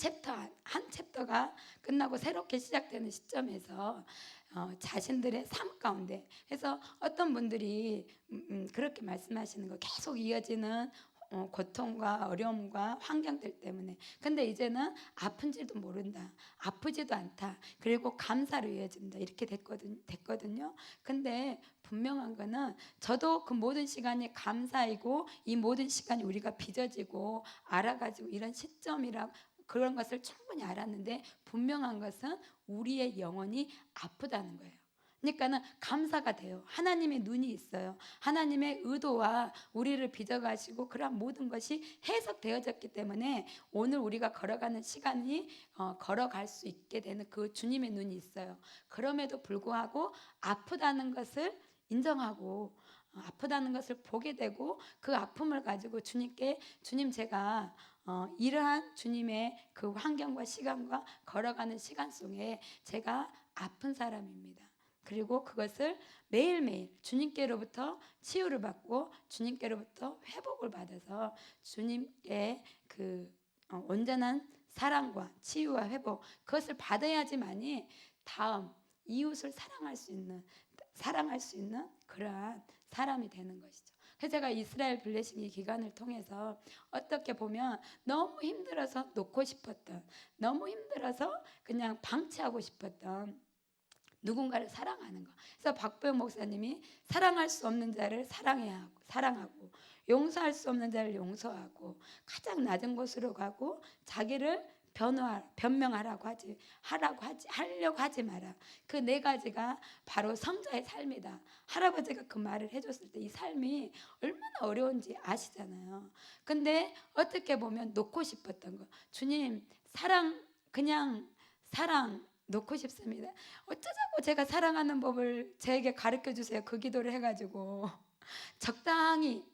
챕터가 끝나고 새롭게 시작되는 시점에서 자신들의 삶 가운데 그래서 어떤 분들이 그렇게 말씀하시는 거 계속 이어지는 고통과 어려움과 환경들 때문에. 근데 이제는 아픈지도 모른다. 아프지도 않다. 그리고 감사로 이어진다. 이렇게 됐거든요. 근데 분명한 거는 저도 그 모든 시간이 감사이고 이 모든 시간이 우리가 빚어지고 알아가지고 이런 시점이라 그런 것을 충분히 알았는데 분명한 것은 우리의 영혼이 아프다는 거예요. 그러니까는 감사가 돼요. 하나님의 눈이 있어요. 하나님의 의도와 우리를 빚어가시고 그런 모든 것이 해석되어졌기 때문에 오늘 우리가 걸어가는 시간이 걸어갈 수 있게 되는 그 주님의 눈이 있어요. 그럼에도 불구하고 아프다는 것을 인정하고 아프다는 것을 보게 되고 그 아픔을 가지고 주님께 주님 제가 이러한 주님의 그 환경과 시간과 걸어가는 시간 속에 제가 아픈 사람입니다. 그리고 그것을 매일매일 주님께로부터 치유를 받고 주님께로부터 회복을 받아서 주님의 그 온전한 사랑과 치유와 회복 그것을 받아야지만이 다음 이웃을 사랑할 수 있는 그러한 사람이 되는 것이죠. 그래서 제가 이스라엘 블레싱 이 기간을 통해서 어떻게 보면 너무 힘들어서 놓고 싶었던, 너무 힘들어서 그냥 방치하고 싶었던, 누군가를 사랑하는 거. 그래서 박보영 목사님이 사랑할 수 없는 자를 사랑하고 용서할 수 없는 자를 용서하고 가장 낮은 곳으로 가고 자기를 변명하라고 하려고 하지 마라. 그 네 가지가 바로 성자의 삶이다. 할아버지가 그 말을 해줬을 때 이 삶이 얼마나 어려운지 아시잖아요. 근데 어떻게 보면 놓고 싶었던 거. 주님, 그냥 사랑 놓고 싶습니다. 어쩌자고 제가 사랑하는 법을 저에게 가르쳐 주세요. 그 기도를 해가지고 적당히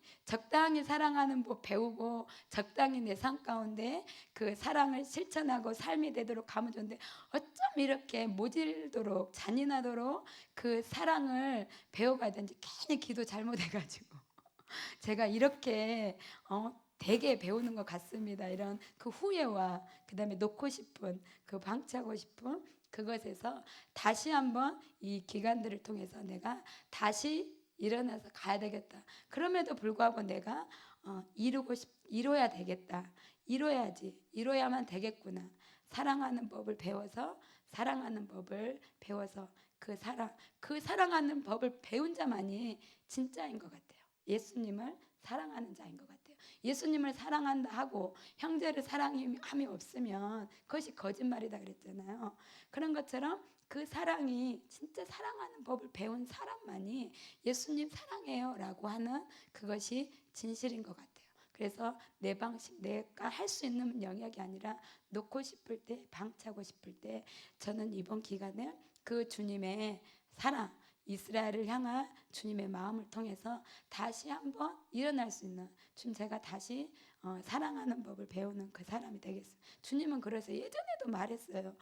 사랑하는 법 배우고 적당히 내 삶 가운데 그 사랑을 실천하고 삶이 되도록 가면 좋은데 어쩜 이렇게 모질도록 잔인하도록 그 사랑을 배워가야 되는지 괜히 기도 잘못해가지고 제가 이렇게 되게 배우는 것 같습니다. 이런 그 후회와 그 다음에 놓고 싶은 그 방치하고 싶은 그것에서 다시 한번 이 기간들을 통해서 내가 다시 일어나서 가야 되겠다. 그럼에도 불구하고 내가 이뤄야 되겠다. 이뤄야만 되겠구나. 사랑하는 법을 배워서 그 사랑하는 법을 배운 자만이 진짜인 것 같아요. 예수님을 사랑하는 자인 것 같아요. 예수님을 사랑한다 하고 형제를 사랑함이 없으면 그것이 거짓말이다 그랬잖아요. 그런 것처럼 그 사랑이 진짜 사랑하는 법을 배운 사람만이 예수님 사랑해요 라고 하는 그것이 진실인 것 같아요. 그래서 내 방식, 내가 할 수 있는 영역이 아니라 놓고 싶을 때, 방치하고 싶을 때 저는 이번 기간에 그 주님의 사랑, 이스라엘을 향한 주님의 마음을 통해서 다시 한번 일어날 수 있는 주님, 제가 다시 사랑하는 법을 배우는 그 사람이 되겠습니다. 주님은 그래서 예전에도 말했어요.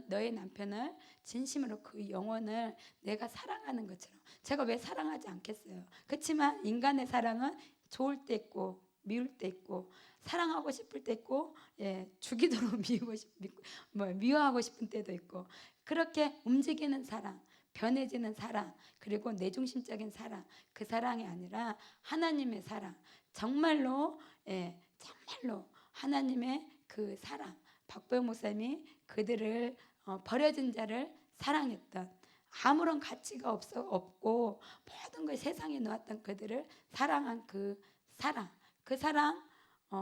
너의 남편을 진심으로 그 영혼을 내가 사랑하는 것처럼. 제가 왜 사랑하지 않겠어요? 그렇지만 인간의 사랑은 좋을 때 있고 미울 때 있고 사랑하고 싶을 때 있고 죽이도록 미워하고 싶은 때도 있고 그렇게 움직이는 사랑, 변해지는 사랑, 그리고 내중심적인 사랑, 그 사랑이 아니라 하나님의 사랑, 정말로 하나님의 그 사랑. 박보영 목사님이 그들을 버려진 자를 사랑했던, 아무런 가치가 없고 모든 걸 세상에 놓았던 그들을 사랑한 그 사랑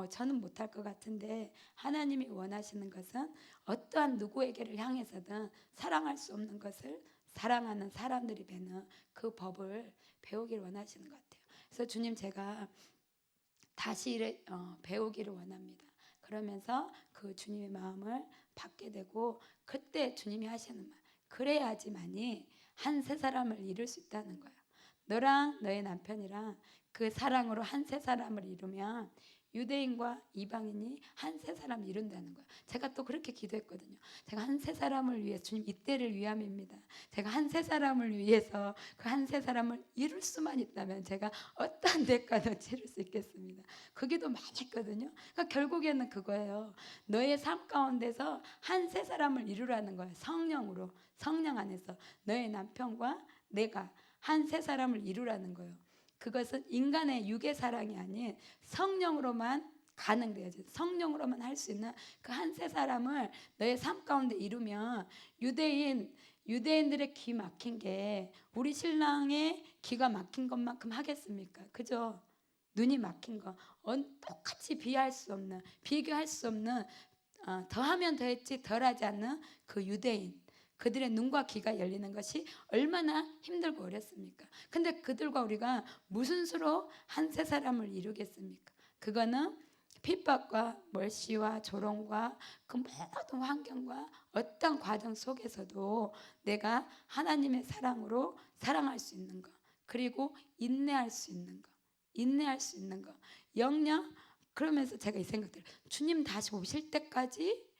저는 못할 것 같은데 하나님이 원하시는 것은 어떠한 누구에게를 향해서든 사랑할 수 없는 것을 사랑하는 사람들이 되는 그 법을 배우기를 원하시는 것 같아요. 그래서 주님, 제가 다시 배우기를 원합니다. 그러면서 그 주님의 마음을 받게 되고 그때 주님이 하시는 말, 그래야지만이 한 세 사람을 이룰 수 있다는 거예요. 너랑 너의 남편이랑 그 사랑으로 한 세 사람을 이루면 유대인과 이방인이 한 세 사람을 이룬다는 거예요. 제가 또 그렇게 기도했거든요. 제가 한 세 사람을 위해서, 주님 이때를 위함입니다. 제가 한 세 사람을 위해서 그 한 세 사람을 이룰 수만 있다면 제가 어떠한 대가도 치를 수 있겠습니다. 그 기도 많이 했거든요. 그러니까 결국에는 그거예요. 너의 삶 가운데서 한 세 사람을 이루라는 거예요. 성령 안에서 너의 남편과 내가 한 세 사람을 이루라는 거예요. 그것은 인간의 육의 사랑이 아닌 성령으로만 가능돼야지. 성령으로만 할 수 있는 그 한 세 사람을 너의 삶 가운데 이루면 유대인들의 귀 막힌 게 우리 신랑의 귀가 막힌 것만큼 하겠습니까? 그죠? 눈이 막힌 거 똑같이 비교할 수 없는 더하면 더했지 덜하지 않는 그 유대인, 그들의 눈과 귀가 열리는 것이 얼마나 힘들고 어렵습니까? 근데 그들과 우리가 무슨 수로 한 세 사람을 이루겠습니까? 그거는 핍박과 멀시와 조롱과 그 모든 환경과 어떤 과정 속에서도 내가 하나님의 사랑으로 사랑할 수 있는 것, 그리고 인내할 수 있는 것, 영영. 그러면서 제가 이 생각들, 주님 다시 오실 때까지,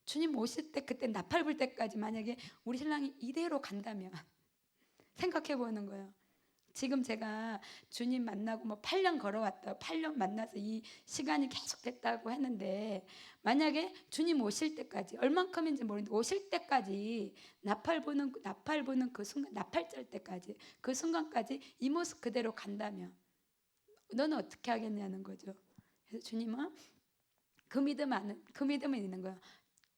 주님 오실 때 그때 나팔 불 때까지 만약에 우리 신랑이 이대로 간다면 생각해 보는 거예요. 지금 제가 주님 만나고 8년 걸어왔다, 8년 만나서 이 시간이 계속 됐다고 했는데 만약에 주님 오실 때까지, 얼만큼인지 모르는데 오실 때까지 나팔 부는 그 순간, 나팔 짤 때까지, 그 순간까지 이 모습 그대로 간다면 너는 어떻게 하겠냐는 거죠. 그래서 주님은 그 믿음은 있는 거예요.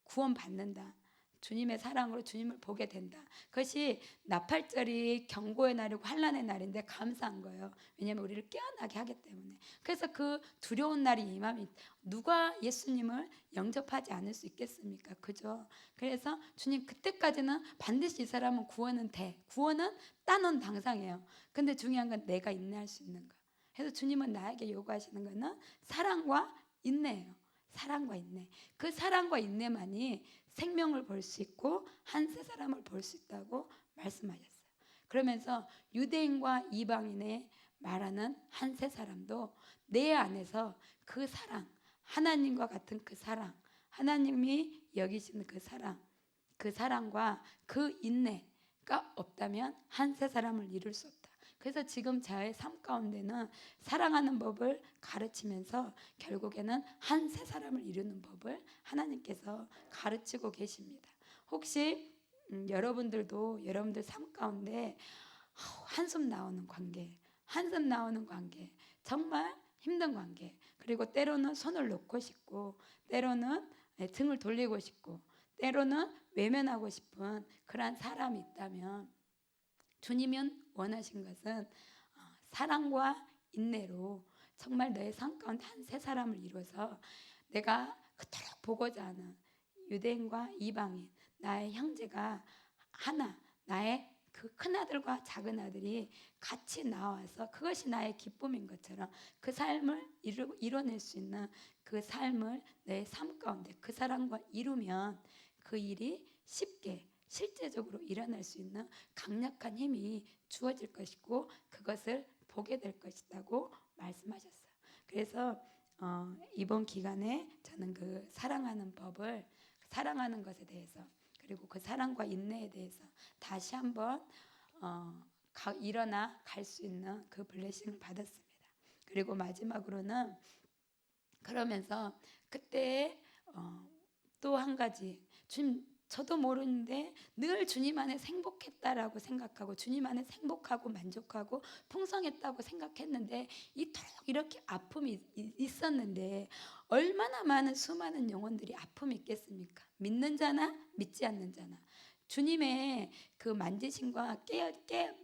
구원 받는다. 주님의 사랑으로 주님을 보게 된다. 그것이 나팔절이 경고의 날이고 환난의 날인데 감사한 거예요. 왜냐하면 우리를 깨어나게 하기 때문에. 그래서 그 두려운 날이 임하면 누가 예수님을 영접하지 않을 수 있겠습니까? 그죠? 그래서 주님 그때까지는 반드시 이 사람은 구원은 돼. 구원은 따놓은 당상이에요. 근데 중요한 건 내가 인내할 수 있는가. 그래서 주님은 나에게 요구하시는 거는 사랑과 인내예요. 사랑과 인내. 그 사랑과 인내만이 생명을 볼 수 있고 한 세 사람을 볼 수 있다고 말씀하셨어요. 그러면서 유대인과 이방인의 말하는 한 세 사람도 내 안에서 그 사랑, 하나님과 같은 그 사랑, 하나님이 여기시는 그 사랑, 그 사랑과 그 인내가 없다면 한 세 사람을 이룰 수 없다. 그래서 지금 저의 삶 가운데는 사랑하는 법을 가르치면서 결국에는 한 세 사람을 이루는 법을 하나님께서 가르치고 계십니다. 혹시 여러분들도 여러분들 삶 가운데 한숨 나오는 관계, 한숨 나오는 관계, 정말 힘든 관계, 그리고 때로는 손을 놓고 싶고, 때로는 등을 돌리고 싶고, 때로는 외면하고 싶은 그러한 사람이 있다면 주님은 원하신 것은 사랑과 인내로 정말 너의 삶 가운데 한 세 사람을 이루어서 내가 그토록 보고자 하는 유대인과 이방인, 나의 형제가 하나, 나의 그 큰아들과 작은아들이 같이 나와서 그것이 나의 기쁨인 것처럼 그 삶을 이뤄낼 수 있는 그 삶을 내 삶 가운데 그 사람과 이루면 그 일이 쉽게 실제적으로 일어날 수 있는 강력한 힘이 주어질 것이고 그것을 보게 될 것이라고 말씀하셨어요. 그래서 이번 기간에 저는 그 사랑하는 법을, 사랑하는 것에 대해서, 그리고 그 사랑과 인내에 대해서 다시 한번 일어나 갈 수 있는 그 블레싱을 받았습니다. 그리고 마지막으로는 그러면서 그때 또 한 가지, 주님 저도 모르는데 늘 주님 안에 행복했다라고 생각하고 주님 안에 행복하고 만족하고 풍성했다고 생각했는데 이토록 이렇게 아픔이 있었는데 얼마나 많은 수많은 영혼들이 아픔이 있겠습니까? 믿는 자나 믿지 않는 자나. 주님의 그 만지심과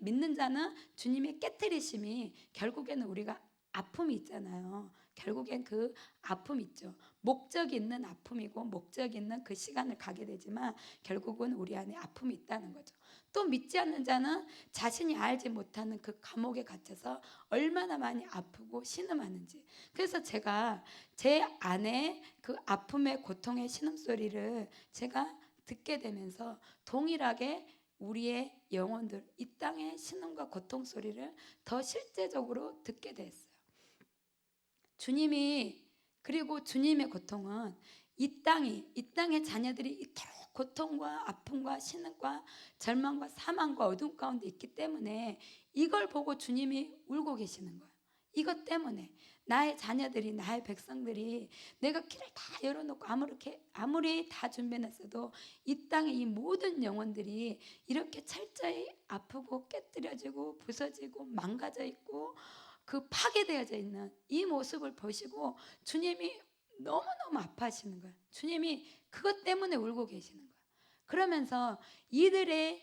믿는 자는 주님의 깨뜨리심이 결국에는 우리가 아픔이 있잖아요. 결국엔 그 아픔 있죠. 목적이 있는 아픔이고 목적이 있는 그 시간을 가게 되지만 결국은 우리 안에 아픔이 있다는 거죠. 또 믿지 않는 자는 자신이 알지 못하는 그 감옥에 갇혀서 얼마나 많이 아프고 신음하는지. 그래서 제가 제 안에 그 아픔의 고통의 신음소리를 제가 듣게 되면서 동일하게 우리의 영혼들 이 땅의 신음과 고통 소리를 더 실제적으로 듣게 됐어요. 주님이, 그리고 주님의 고통은 이 땅의 자녀들이 이토록 고통과 아픔과 신음과 절망과 사망과 어둠 가운데 있기 때문에 이걸 보고 주님이 울고 계시는 거예요. 이것 때문에 나의 자녀들이, 나의 백성들이 내가 길을 다 열어놓고 아무리 다 준비했어도 이 땅의 이 모든 영혼들이 이렇게 철저히 아프고 깨뜨려지고 부서지고 망가져 있고 그 파괴되어져 있는 이 모습을 보시고 주님이 너무너무 아파하시는 거예요. 주님이 그것 때문에 울고 계시는 거예요. 그러면서 이들의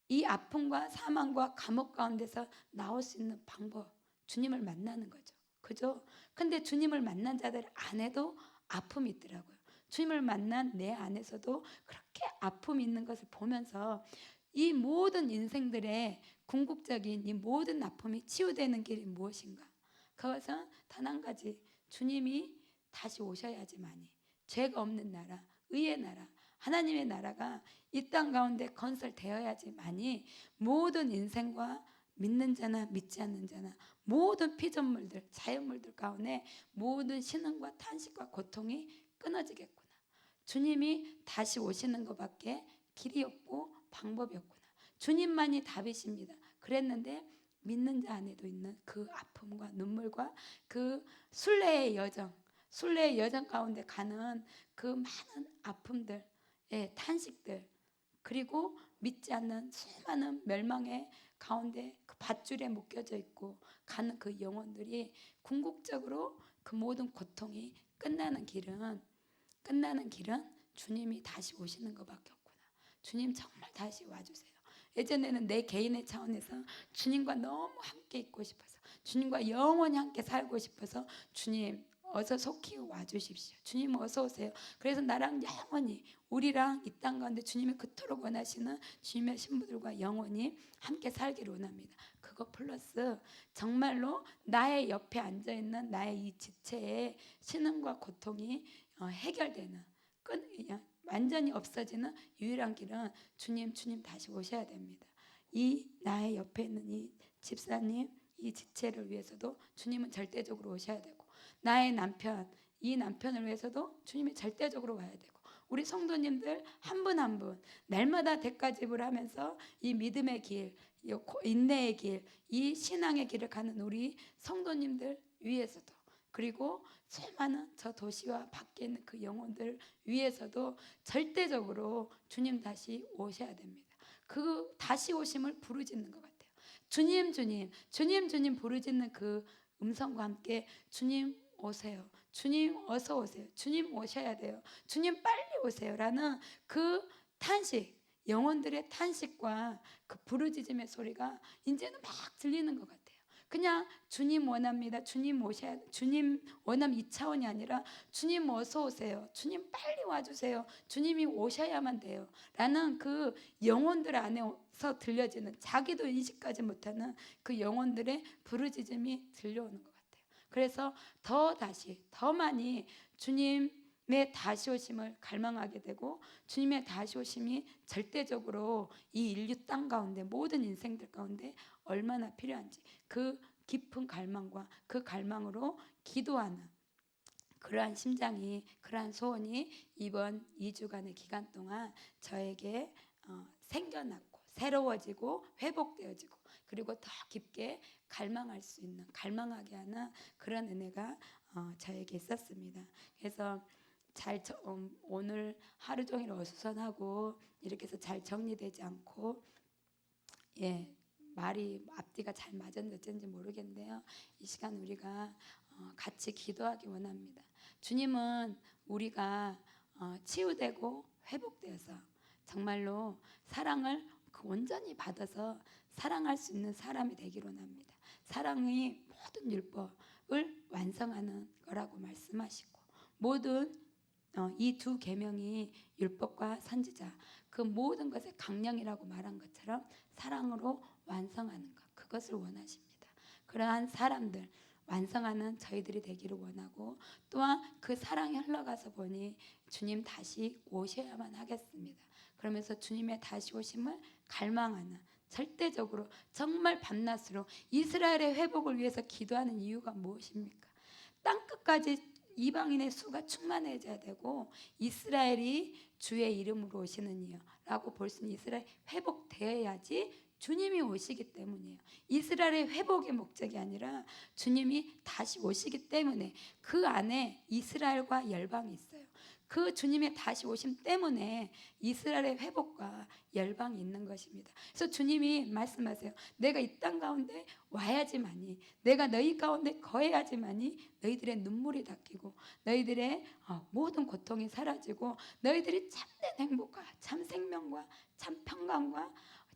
이 아픔과 사망과 감옥 가운데서 나올 수 있는 방법, 주님을 만나는 거죠. 그죠? 근데 주님을 만난 자들 안에도 아픔이 있더라고요. 주님을 만난 내 안에서도 그렇게 아픔이 있는 것을 보면서 이 모든 인생들의 궁극적인 이 모든 아픔이 치유되는 길이 무엇인가? 그것은 단 한 가지, 주님이 다시 오셔야지만이 죄가 없는 나라, 의의 나라, 하나님의 나라가 이 땅 가운데 건설되어야지만이 모든 인생과 믿는 자나 믿지 않는 자나 모든 피조물들, 자연물들 가운데 모든 신음과 탄식과 고통이 끊어지겠구나. 주님이 다시 오시는 것밖에 길이 없고 방법이 없구나. 주님만이 답이십니다. 그랬는데 믿는 자 안에도 있는 그 아픔과 눈물과 그 순례의 여정 가운데 가는 그 많은 아픔들, 탄식들, 그리고 믿지 않는 수많은 멸망의 가운데 그 밧줄에 묶여져 있고 가는 그 영혼들이 궁극적으로 그 모든 고통이 끝나는 길은 주님이 다시 오시는 것밖에 없구나. 주님 정말 다시 와주세요. 예전에는 내 개인의 차원에서 주님과 너무 함께 있고 싶어서, 주님과 영원히 함께 살고 싶어서 주님 어서 속히 와주십시오. 주님 어서 오세요. 그래서 나랑 영원히, 우리랑 이 땅 가운데 주님이 그토록 원하시는 주님의 신부들과 영원히 함께 살기를 원합니다. 그거 플러스 정말로 나의 옆에 앉아있는 나의 이 지체의 신음과 고통이 해결되는, 완전히 없어지는 유일한 길은 주님 다시 오셔야 됩니다. 이 나의 옆에 있는 이 집사님, 이 지체를 위해서도 주님은 절대적으로 오셔야 되고, 나의 남편, 이 남편을 위해서도 주님이 절대적으로 와야 되고, 우리 성도님들 한 분 한 분 날마다 대가집을 하면서 이 믿음의 길, 이 인내의 길, 이 신앙의 길을 가는 우리 성도님들 위해서도, 그리고 수많은 저 도시와 밖에 있는 그 영혼들 위해서도 절대적으로 주님 다시 오셔야 됩니다. 그 다시 오심을 부르짖는 것 같아요. 주님 주님 주님 주님 부르짖는 그 음성과 함께 주님 오세요. 주님 어서 오세요. 주님 오셔야 돼요. 주님 빨리 오세요. 라는 그 탄식, 영혼들의 탄식과 그 부르짖음의 소리가 이제는 막 들리는 것 같아요. 그냥 주님 원합니다. 주님 오셔야, 주님 원함 이 차원이 아니라 주님 어서 오세요. 주님 빨리 와주세요. 주님이 오셔야만 돼요. 라는 그 영혼들 안에서 들려지는, 자기도 인식하지 못하는 그 영혼들의 부르짖음이 들려오는 것 같아요. 그래서 더 많이 주님의 다시 오심을 갈망하게 되고, 주님의 다시 오심이 절대적으로 이 인류 땅 가운데, 모든 인생들 가운데 얼마나 필요한지, 그 깊은 갈망과 그 갈망으로 기도하는 그러한 심장이, 그러한 소원이 이번 2주간의 기간 동안 저에게 생겨났고, 새로워지고 회복되어지고, 그리고 더 깊게 갈망할 수 있는, 갈망하게 하는 그런 은혜가 저에게 있었습니다. 그래서 오늘 하루 종일 어수선하고 이렇게 해서 잘 정리되지 않고, 말이 앞뒤가 잘 맞았는지 어쩐지 모르겠는데요. 이 시간 우리가 같이 기도하기 원합니다. 주님은 우리가 치유되고 회복되어서 정말로 사랑을 온전히 받아서 사랑할 수 있는 사람이 되기를 원합니다. 사랑이 모든 율법을 완성하는 거라고 말씀하시고, 모든 이 두 계명이 율법과 선지자, 그 모든 것의 강령이라고 말한 것처럼 사랑으로 완성하는 것, 그것을 원하십니다. 그러한 사람들, 완성하는 저희들이 되기를 원하고, 또한 그 사랑이 흘러가서 보니 주님 다시 오셔야만 하겠습니다. 그러면서 주님의 다시 오심을 갈망하는, 절대적으로 정말 밤낮으로 이스라엘의 회복을 위해서 기도하는 이유가 무엇입니까? 땅끝까지 이방인의 수가 충만해져야 되고, 이스라엘이 주의 이름으로 오시는 이여 라고 볼 수 있는 이스라엘 회복되어야지 주님이 오시기 때문이에요. 이스라엘의 회복의 목적이 아니라 주님이 다시 오시기 때문에, 그 안에 이스라엘과 열방이 있어요. 그 주님의 다시 오심 때문에 이스라엘의 회복과 열방이 있는 것입니다. 그래서 주님이 말씀하세요. 내가 이 땅 가운데 와야지만이, 내가 너희 가운데 거해야지만이 너희들의 눈물이 닦이고, 너희들의 모든 고통이 사라지고, 너희들이 참된 행복과 참 생명과 참 평강과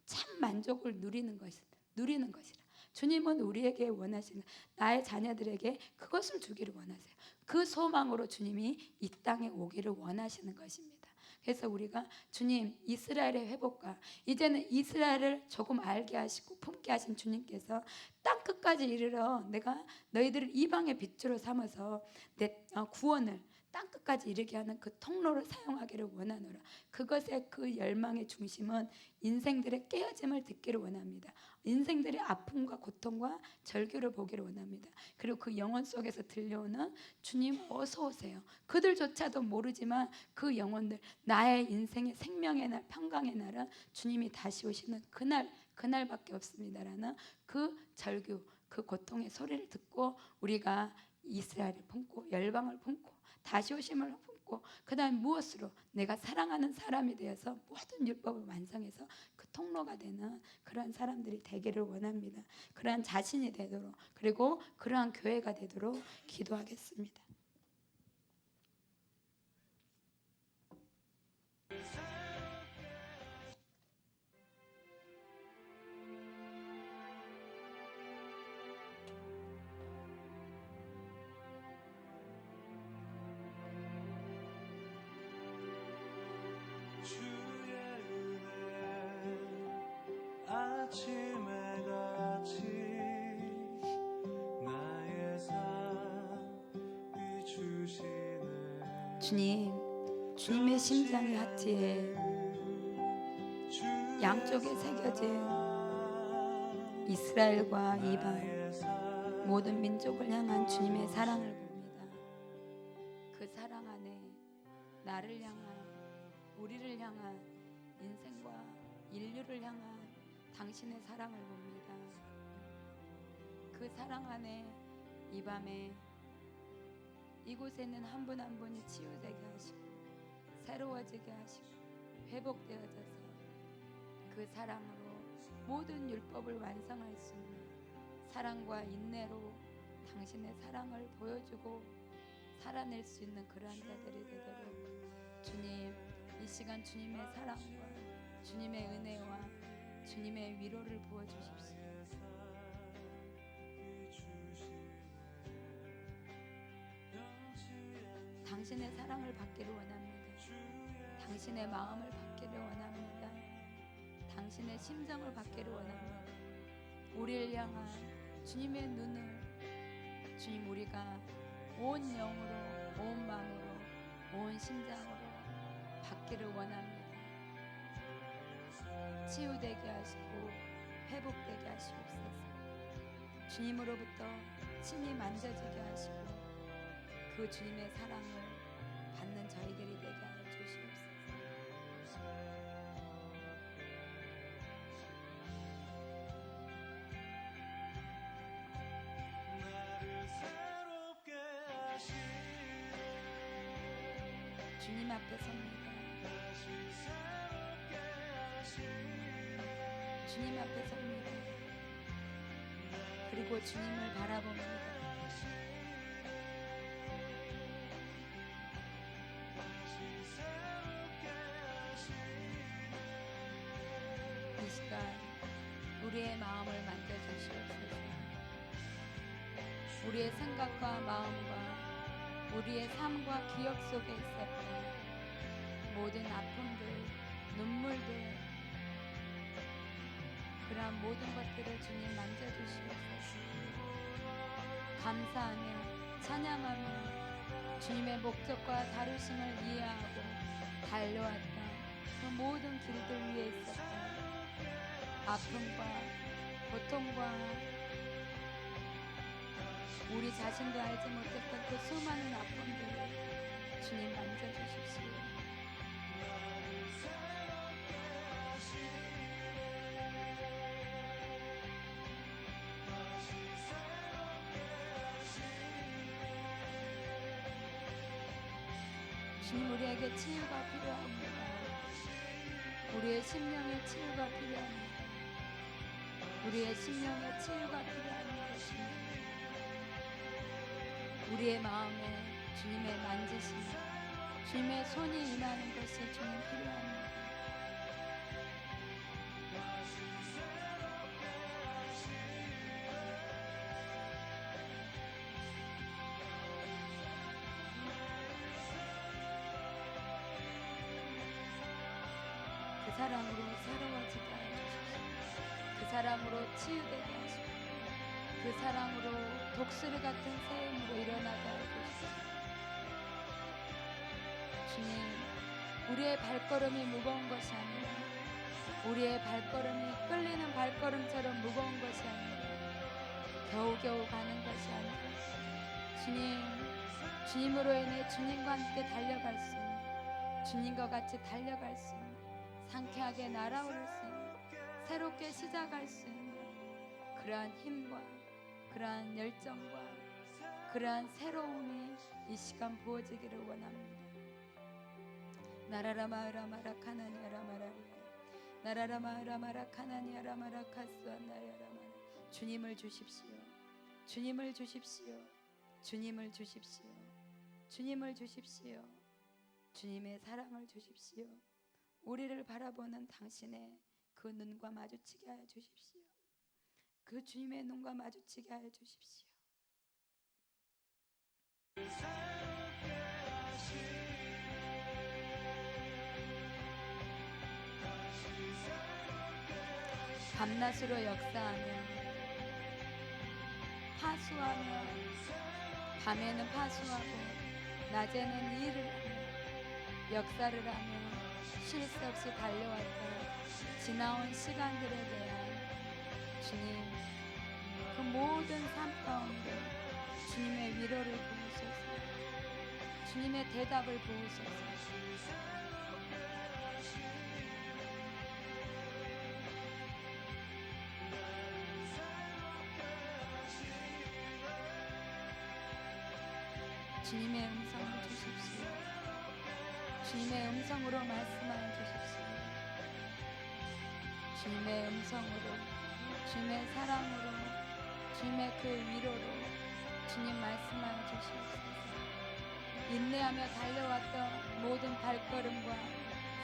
참 만족을 누리는 것이라. 주님은 우리에게 원하시는, 나의 자녀들에게 그것을 주기를 원하세요. 그 소망으로 주님이 이 땅에 오기를 원하시는 것입니다. 그래서 우리가 주님, 이스라엘의 회복과, 이제는 이스라엘을 조금 알게 하시고 품게 하신 주님께서 땅 끝까지 이르러 내가 너희들을 이방의 빛으로 삼아서 내 구원을 땅 끝까지 이르게 하는 그 통로를 사용하기를 원하노라. 그것의 그 열망의 중심은 인생들의 깨어짐을 듣기를 원합니다. 인생들의 아픔과 고통과 절규를 보기를 원합니다. 그리고 그 영혼 속에서 들려오는 주님 어서 오세요. 그들조차도 모르지만 그 영혼들, 나의 인생의 생명의 날, 평강의 날은 주님이 다시 오시는 그날밖에 없습니다라는 그 절규, 그 고통의 소리를 듣고 우리가 이스라엘을 품고 열방을 품고 다시 오심을 품고, 그 다음 무엇으로 내가 사랑하는 사람이 되어서 모든 율법을 완성해서 그 통로가 되는 그러한 사람들이 되기를 원합니다. 그러한 자신이 되도록, 그리고 그러한 교회가 되도록 기도하겠습니다. 아침에 같이 나의 삶 비추시네. 주님의 심장의 하트에 양쪽에 새겨진 이스라엘과 이방 모든 민족을 향한 주님의 사랑을 봅니다. 그 사랑 안에 나를 향한, 우리를 향한, 인생과 인류를 향한 당신의 사랑을 봅니다. 그 사랑 안에 이 밤에 이곳에는 한 분 한 분이 치유되게 하시고 새로워지게 하시고 회복되어져서 그 사랑으로 모든 율법을 완성할 수 있는 사랑과 인내로 당신의 사랑을 보여주고 살아낼 수 있는 그러한 자들이 되도록 주님, 이 시간 주님의 사랑과 주님의 은혜와 주님의 위로를 부어주십시오. 당신의 사랑을 받기를 원합니다. 당신의 마음을 받기를 원합니다. 당신의 심정을 받기를 원합니다. 우리를 향한 주님의 눈을, 주님, 우리가 온 영으로, 온 마음으로, 온 심장으로 받기를 원합니다. 치유되게 하시고 회복되게 하시옵소서. 주님으로부터 친히 만져지게 하시고 그 주님의 사랑을 받는 저희들이 되게 하여 주시옵소서. 주님 앞에 섭니다. 주님 앞에 섭니다. 그리고 주님을 바라봅니다. 이 시간 우리의 마음을 만져주시옵소서. 우리의 생각과 마음과 우리의 삶과 기억 속에 있었던 모든 아픔들, 눈물들, 그러한 모든 것들을 주님 만져주시옵소서. 감사하며 찬양하며 주님의 목적과 다루심을 이해하고 달려왔던 그 모든 길들 위에 있었던 아픔과 고통과 우리 자신도 알지 못했던 그 수많은 아픔들을 주님 만져주십시오. 주님, 우리에게 치유가 필요합니다. 우리의 심령의 치유가 필요합니다. 우리의 심령의 치유가 필요합니다. 주님, 우리의 마음에 주님의 만지심, 주님의 손이 임하는 것이 주님 필요합니다. 그 사랑으로 새로워지게 하시옵소서. 그 사랑으로 치유되게 하시고 그 사랑으로 독수리 같은 새 힘으로 일어나게 하시옵소서. 주님, 우리의 발걸음이 무거운 것이 아니라 우리의 발걸음이 끌리는 발걸음처럼 무거운 것이 아니라 겨우겨우 가는 것이 아니라 주님으로 인해 주님과 함께 달려갈 수 있는, 주님과 같이 달려갈 수 있는, 상쾌하게 날아오를 수 있는, 새롭게 시작할 수 있는 그러한 힘과 그러한 열정과 그러한 새로움이 이 시간 부어지기를 원합니다. 나라라마라마라 카나니아라마라리아라 나라라마라마라 카나니아라마라 카스아나야라마라. 주님을 주십시오. 주님을 주십시오. 주님을 주십시오. 주님을 주십시오. 주님의 사랑을 주십시오. 우리를 바라보는 당신의 그 눈과 마주치게 하여 주십시오. 그 주님의 눈과 마주치게 하여 주십시오. 밤낮으로 역사하며 파수하며 밤에는 파수하고 낮에는 일을 하며 역사를 하며 쉴 새 없이 달려왔던 지나온 시간들에 대한 주님 그 모든 삶 가운데 주님의 위로를 부으소서. 주님의 대답을 부으소서. 주님의 음성을 주십시오. 주님의 음성으로 말씀하여 주십시오. 주님의 음성으로, 주님의 사랑으로, 주님의 그 위로로 주님 말씀하여 주시옵소서. 인내하며 달려왔던 모든 발걸음과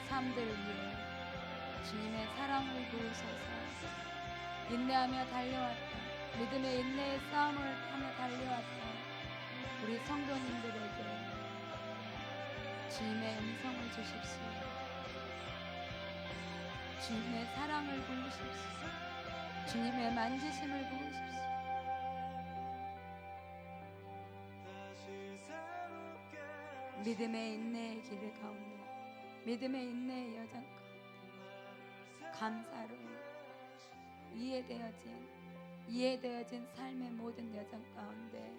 삶들 위에 주님의 사랑을 부으소서. 인내하며 달려왔던 믿음의 인내의 싸움을 하며 달려왔던 우리 성도님들에게 주님의 음성을 주십시오. 주님의 사랑을 부으십시오. 주님의 만지심을 부으십시오. 믿음의 인내의 길 가운데, 믿음의 인내의 여정 가운데 감사로 이해되어진 삶의 모든 여정 가운데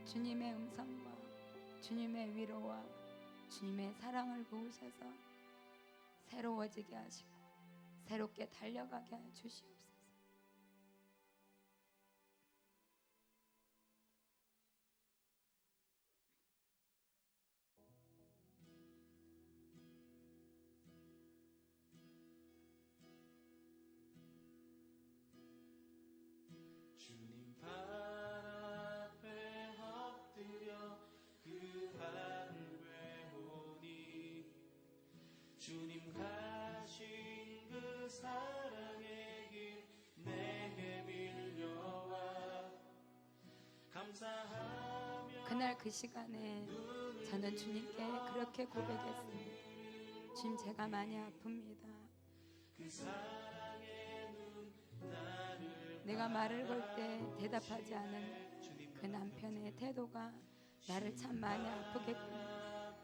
주님의 음성과 주님의 위로와 주님의 사랑을 부으셔서 새로워지게 하시고 새롭게 달려가게 하여 주시옵소서. 주님 발 앞에 엎드려 그 발을 외우니 주님 가신 그 사랑의 길 내게 빌려와 감사하며 그날 그 시간에 저는 주님께 그렇게 고백했습니다. 주님, 제가 많이 아픕니다. 그 사랑의 눈 나를 내가 말을 걸 때 대답하지 않은 그 남편의 태도가 나를 참 많이 아프게 했구나.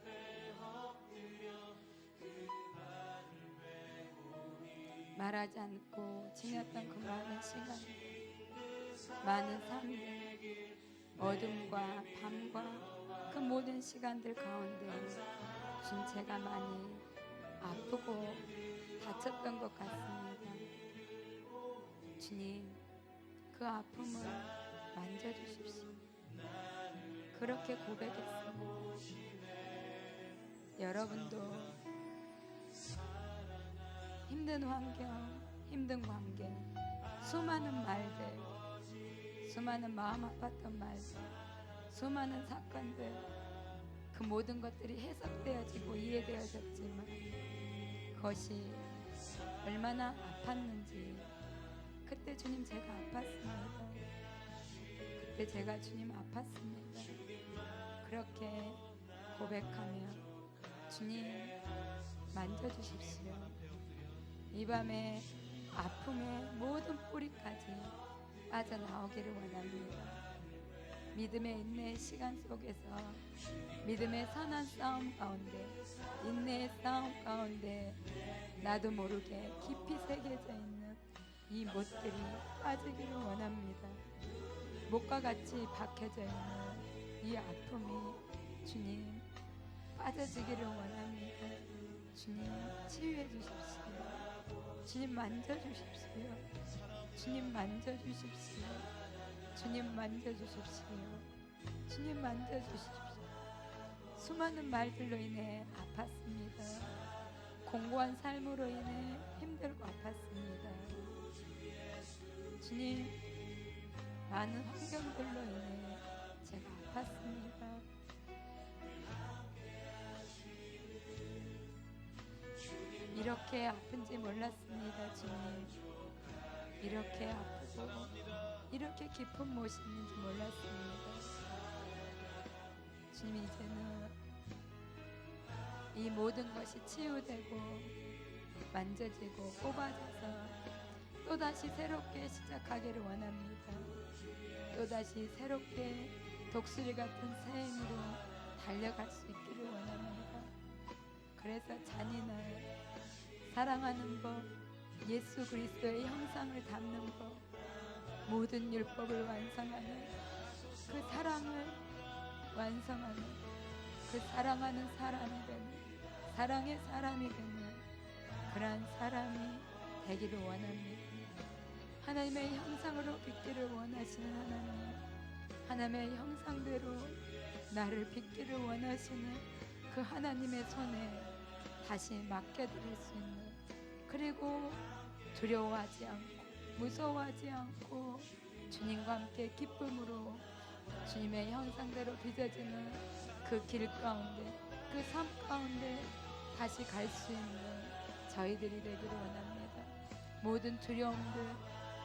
말하지 않고 지냈던 그 많은 시간들, 많은 삶들, 어둠과 밤과 그 모든 시간들 가운데 준 제가 많이 아프고 다쳤던 것 같습니다. 주님, 그 아픔을 만져주십시오. 그렇게 고백했습니다. 여러분도 힘든 환경, 힘든 관계, 수많은 말들, 수많은 마음 아팠던 말들, 수많은 사건들, 그 모든 것들이 해석되어지고 이해되어졌지만 그것이 얼마나 아팠는지 그때 주님, 제가 아팠습니다. 그때 제가 주님 아팠습니다. 그렇게 고백하며 주님 만져주십시오. 이 밤에 아픔의 모든 뿌리까지 빠져나오기를 원합니다. 믿음의 인내의 시간 속에서 믿음의 선한 싸움 가운데, 인내의 싸움 가운데 나도 모르게 깊이 새겨져 있는 이 못들이 빠지기를 원합니다. 못과 같이 박혀져 있는 이 아픔이 주님 빠져지기를 원합니다. 주님 치유해 주십시오. 주님 만져주십시오. 주님 만져주십시오. 주님 만져주십시오. 주님 만져주십시오. 수많은 말들로 인해 아팠습니다. 공고한 삶으로 인해 힘들고 아팠습니다. 주님, 많은 환경들로 인해 제가 아팠습니다. 이렇게 아픈지 몰랐습니다. 주님, 이렇게 아프고 이렇게 깊은 못이 있는지 몰랐습니다. 주님, 이제는 이 모든 것이 치유되고 만져지고 뽑아져서 또다시 새롭게 시작하기를 원합니다. 또다시 새롭게 독수리 같은 새 힘으로 달려갈 수 있기를 원합니다. 그래서 잔인한 사랑하는 법, 예수 그리스도의 형상을 담는 법, 모든 율법을 완성하는 그 사랑을 완성하는 그 사랑하는 사람이 되는 사랑의 사람이 되는 그러한 사람이 되기를 원합니다. 하나님의 형상으로 빚기를 원하시는 하나님, 하나님의 형상대로 나를 빚기를 원하시는 그 하나님의 손에 다시 맡겨드릴 수 있는, 그리고 두려워하지 않고 무서워하지 않고 주님과 함께 기쁨으로 주님의 형상대로 빚어지는 그 길 가운데, 그 삶 가운데 다시 갈 수 있는 저희들이 되기를 원합니다. 모든 두려움들,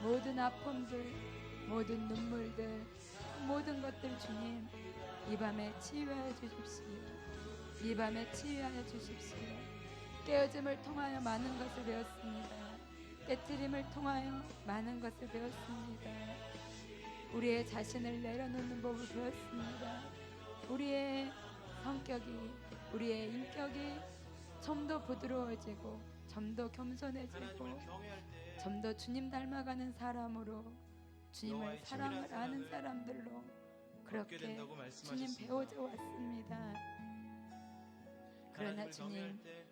모든 아픔들, 모든 눈물들, 모든 것들 주님 이 밤에 치유하여 주십시오. 이 밤에 치유하여 주십시오. 깨어짐을 통하여 많은 것을 배웠습니다. 깨트림을 통하여 많은 것을 배웠습니다. 우리의 자신을 내려놓는 법을 배웠습니다. 우리의 성격이, 우리의 인격이 좀 더 부드러워지고 좀 더 겸손해지고 하나님을 경외할 때 좀 더 주님 닮아가는 사람으로, 주님을 여호와의 사랑을 친밀한 아는 사랑을 사람들로 얻게 그렇게 된다고 주님 말씀하셨습니다. 배워져 왔습니다. 그러나 하나님을 주님 경외할 때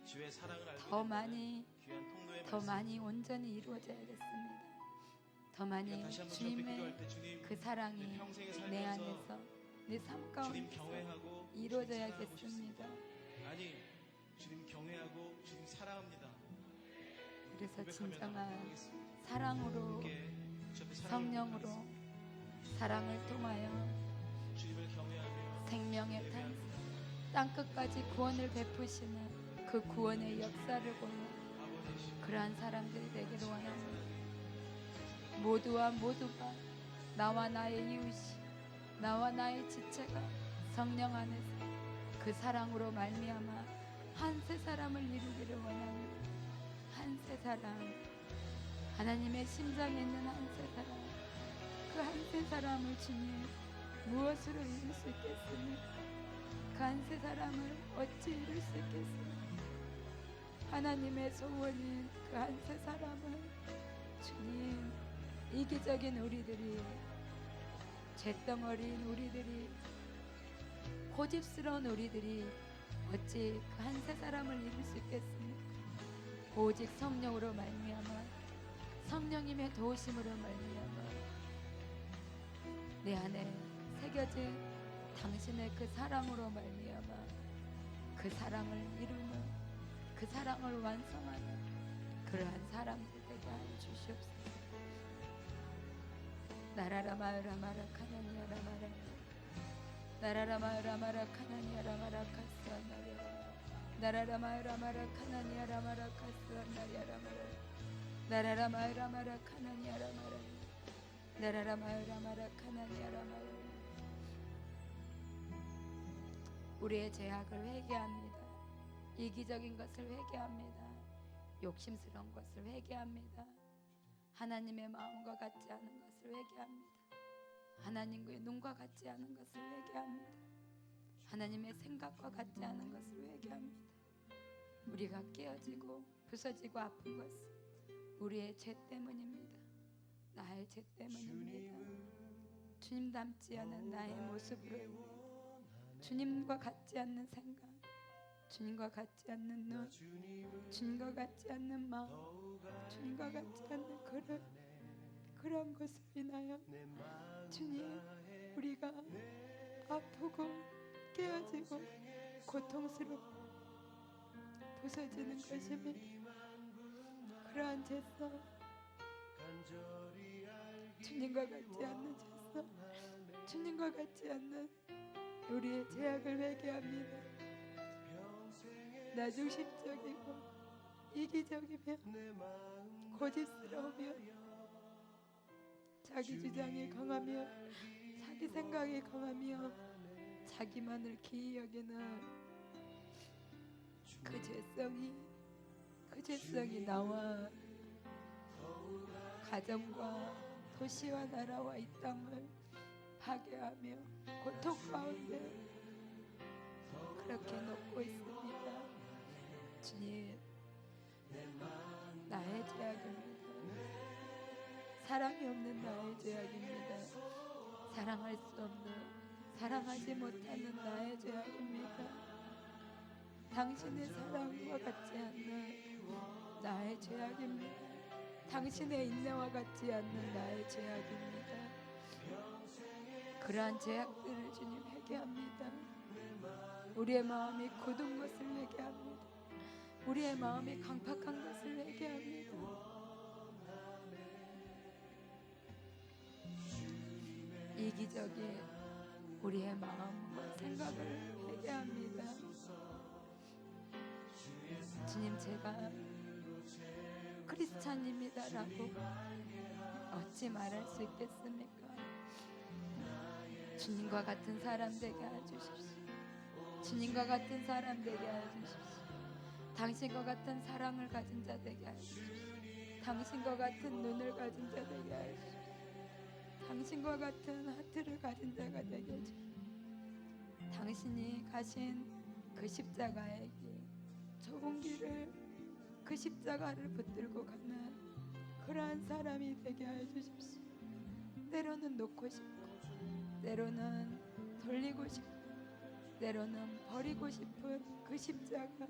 주의 사랑을 알게 더 된다는 많이 귀한 통로의 더 말씀. 많이 온전히 이루어져야겠습니다. 더 많이 다시 한번 주 앞에 기도할 주님의 때 주님 그 사랑이 내 평생에 내 살면서 안에서 내 삶 주님 가운데서 경외하고 이루어져야겠습니다. 아니 주님 경외하고 주님 사랑합니다. 그래서 고백하며 진정한 나아가겠습니다. 사랑으로, 함께 주 앞에 사랑을 성령으로, 고백하겠습니다. 사랑을 통하여 주님을 경외하며 생명의 탄 예배합니다. 땅끝까지 구원을 베푸시는 그 구원의 역사를 보여 아버지 그러한 사람들이 되기를 원합니다. 모두와 모두가 나와 나의 이웃이, 나와 나의 지체가 성령 안에서 그 사랑으로 말미암아 한 세 사람을 이루기를 원합니다. 한 세 사람, 하나님의 심장에 있는 한 세 사람, 그 한 세 사람을 주님 무엇으로 이룰 수 있겠습니까? 그 한 세 사람을 어찌 이룰 수 있겠습니까? 하나님의 소원인 그 한 세 사람을 주님, 이기적인 우리들이, 잿덩어리인 우리들이, 고집스러운 우리들이 어찌 그 한 세 사람을 이룰 수 있겠습니까? 오직 성령으로 말미암아, 성령님의 도우심으로 말미암아 내 안에 새겨진 당신의 그 사랑으로 말미암아 그 사랑을 이루는, 그 사랑을 완성하는 그러한 사람들 되게 하여 주시옵소서. 나라라 마으라 마라 카나니아라 마라 나라라 마으라 마라 카나니아라 마라 카스안나리아라 나라라 마으라 마라 카나니아라 마라 카스안나리아라 마라 나라라 마으라 마라 카나니아라 마라 나라라 마으라 마라 카나니아라 마라. 우리의 죄악을 회개합니다. 이기적인 것을 회개합니다. 욕심스러운 것을 회개합니다. 하나님의 마음과 같지 않은 것을 회개합니다. 하나님의 눈과 같지 않은 것을 회개합니다. 하나님의 생각과 같지 않은 것을 회개합니다. 우리가 깨어지고 부서지고 아픈 것은 우리의 죄 때문입니다. 나의 죄 때문입니다. 주님 닮지 않은 나의 모습으로 인해 주님과 같지 않는 생각, 주님과 같지 않는 눈, 주님과 같지 않는 마음, 주님과 같지 않는 그런 것을 인하여 주님, 우리가 아프고 깨어지고 고통스럽고 부서지는 것입니다. 그러한 죄성, 주님과 같지 않는 죄성, 주님과 같지 않는 우리의 죄악을 회개합니다. 나중심적이고 이기적이며 고집스러우며 자기 주장이 강하며 자기 생각이 강하며 자기만을 기이 여기는 그 죄성이 나와 가정과 도시와 나라와 이 땅을 파괴하며 고통 가운데 그렇게 놓고 있습니다. 주님, 나의 죄악입니다. 사랑이 없는 나의 죄악입니다. 사랑할 수 없는, 사랑하지 못하는 나의 죄악입니다. 당신의 사랑과 같지 않는 나의 죄악입니다. 당신의 인내와 같지 않는 나의 죄악입니다. 그러한 죄악들을 주님 회개합니다. 우리의 마음이 굳은 것을 회개합니다. 우리의 마음이 강팍한 것을 회개합니다. 이기적인 우리의 마음과 생각을 회개합니다. 주님, 제가 크리스찬입니다라고 어찌 말할 수 있겠습니까? 주님과 같은 사람 되게 해주십시오. 주님과 같은 사람 되게 해주십시오. 당신과 같은 사랑을 가진 자 되게 해주십시오. 당신과 같은 눈을 가진 자 되게 해주십시오. 당신과 같은 하트를 가진 자가 되게 해주십시오. 당신이 가신 그 십자가의 길, 좁은 길을 그 십자가를 붙들고 가는 그러한 사람이 되게 해주십시오. 때로는 놓고 싶고, 때로는 돌리고 싶고, 때로는 버리고 싶은 그 십자가,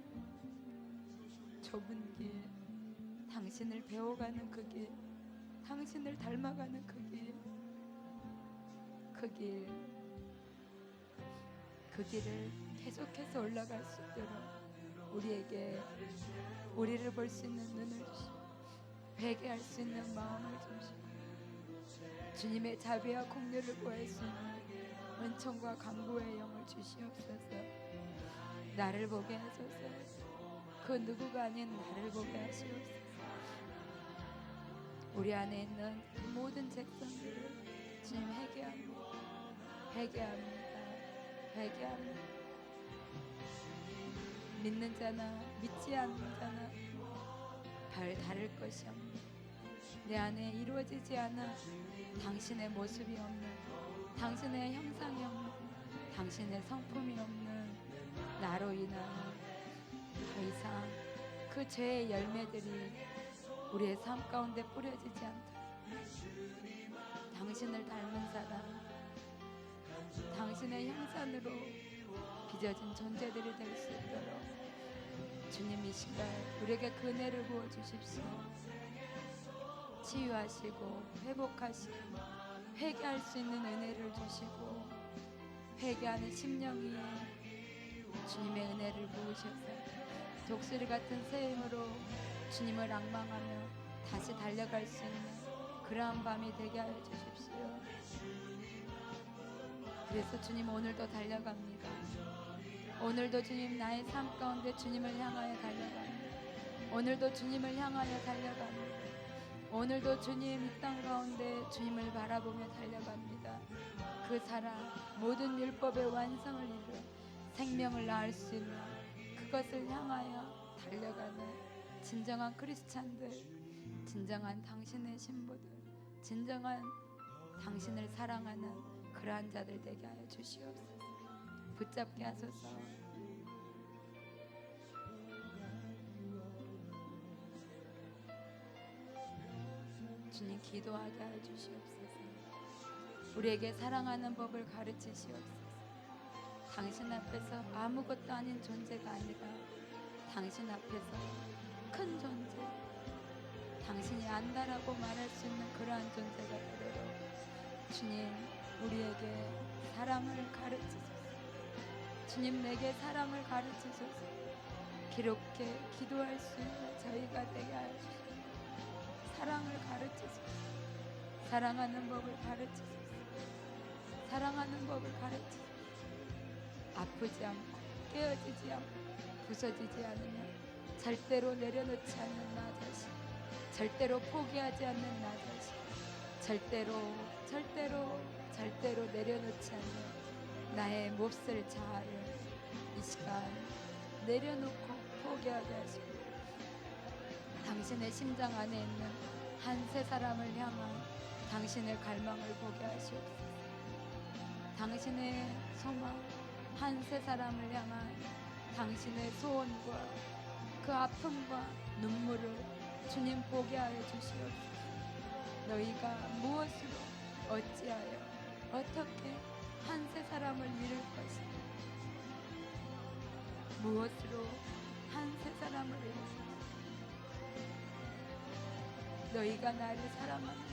좁은 길, 당신을 배워가는 그 길, 당신을 닮아가는 그 길, 그 길을 계속해서 올라갈 수 있도록 우리에게 우리를 볼 수 있는 눈을 주시고 회개할 수 있는 마음을 주시고 주님의 자비와 공유를 구할 수 있는 은총과 간구의 영을 주시옵소서. 나를 보게 하소서. 그 누구가 아닌 나를 보게 하시옵소서. 우리 안에 있는 그 모든 죄성들을 주님 회개합니다. 믿는 자나 믿지 않는 자나 별 다를 것이 없는, 내 안에 이루어지지 않아 당신의 모습이 없는, 당신의 형상이 없는, 당신의 성품이 없는 나로 인하여 더 이상 그 죄의 열매들이 우리의 삶 가운데 뿌려지지 않도록 당신을 닮은 사람, 당신의 형상으로 빚어진 존재들이 될 수 있도록 주님 이 시간 우리에게 그 은혜를 부어주십시오. 치유하시고 회복하시고 회개할 수 있는 은혜를 주시고 회개하는 심령 위에 주님의 은혜를 부으셔서 독수리 같은 새 힘으로 주님을 앙망하며 다시 달려갈 수 있는 그러한 밤이 되게 하여 주십시오. 그래서 주님 오늘도 달려갑니다. 오늘도 주님 나의 삶 가운데 주님을 향하여 달려갑니다. 오늘도 주님을 향하여 달려갑니다. 오늘도 주님 이 땅 가운데 주님을 바라보며 달려갑니다. 그 사랑 모든 율법의 완성을 이루어 생명을 낳을 수 있는 그것을 향하여 달려가는 진정한 크리스찬들, 진정한 당신의 신부들, 진정한 당신을 사랑하는 그러한 자들 되게 하여 주시옵소서. 붙잡게 하소서. 주님 기도하게 하여 주시옵소서. 우리에게 사랑하는 법을 가르치시옵소서. 당신 앞에서 아무것도 아닌 존재가 아니라 당신 앞에서 큰 존재, 당신이 안다라고 말할 수 있는 그러한 존재가 되도록 주님 우리에게 사랑을 가르치소서. 주님 내게 사랑을 가르치소서. 기록해 기도할 수 있는 저희가 되게 하여 주시옵소서. 사랑을 가르치소서. 사랑하는 법을 가르치소서. 사랑하는 법을 가르치소서. 아프지 않고 깨어지지 않고 부서지지 않으며 절대로 내려놓지 않는 나 자신, 절대로 포기하지 않는 나 자신, 절대로 내려놓지 않는 나의 몹쓸 자아를 이 시간 내려놓고 포기하게 하시고 당신의 심장 안에 있는 한 세 사람을 향한 당신의 갈망을 보게 하시옵소서. 당신의 소망 한 세 사람을 향한 당신의 소원과 그 아픔과 눈물을 주님 보게 하여 주시옵소서. 너희가 무엇으로 어찌하여 어떻게 한 세 사람을 이룰 것인가? 무엇으로 한 세 사람을 이룰 것인가? 너희가 나를 사랑하는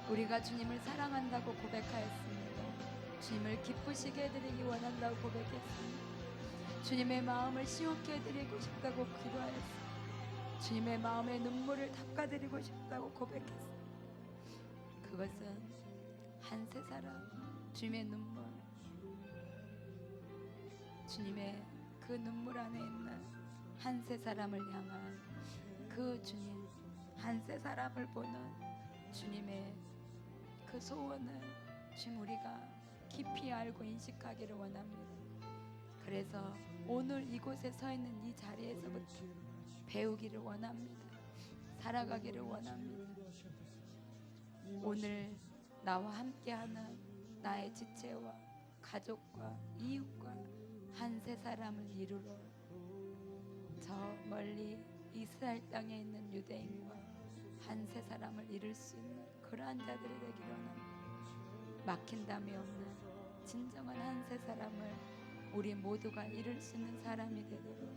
우리가 주님을 사랑한다고 고백하였습니다. 주님을 기쁘시게 해드리기 원한다고 고백했습니다. 주님의 마음을 시원케 해드리고 싶다고 기도하였습니다. 주님의 마음의 눈물을 닦아드리고 싶다고 고백했습니다. 그것은 한 세 사람 주님의 눈물, 주님의 그 눈물 안에 있는 한 세 사람을 향한 그 주님, 한 세 사람을 보는 주님의 그 소원을 지금 우리가 깊이 알고 인식하기를 원합니다. 그래서 오늘 이곳에 서 있는 이 자리에서부터 배우기를 원합니다. 살아가기를 원합니다. 오늘 나와 함께하는 나의 지체와 가족과 이웃과 한 세 사람을 이루러 저 멀리 이스라엘 땅에 있는 유대인과 한 세 사람을 이룰 수 있는 그러한 자들이 되기를 원합니다. 막힌담이 없는 진정한 한 세 사람을 우리 모두가 이룰 수 있는 사람이 되도록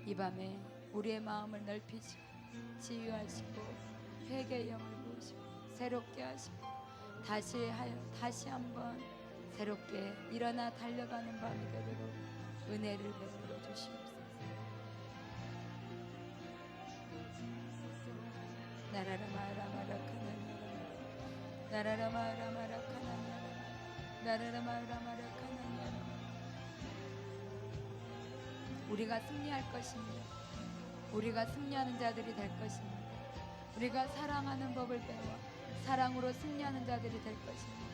이 밤에 우리의 마음을 넓히시고 치유하시고 회개의 영을 부으시고 새롭게 하시고 다시 한번 새롭게 일어나 달려가는 밤이 되도록 은혜를 베풀어 주시옵소서. 나라라 마라 마라 카나니아라 나라라 마라 마라 카나니아라 나라라 마라 마라 카나니아라. 우리가 승리할 것입니다. 우리가 승리하는 자들이 될 것입니다. 우리가 사랑하는 법을 배워 사랑으로 승리하는 자들이 될 것입니다.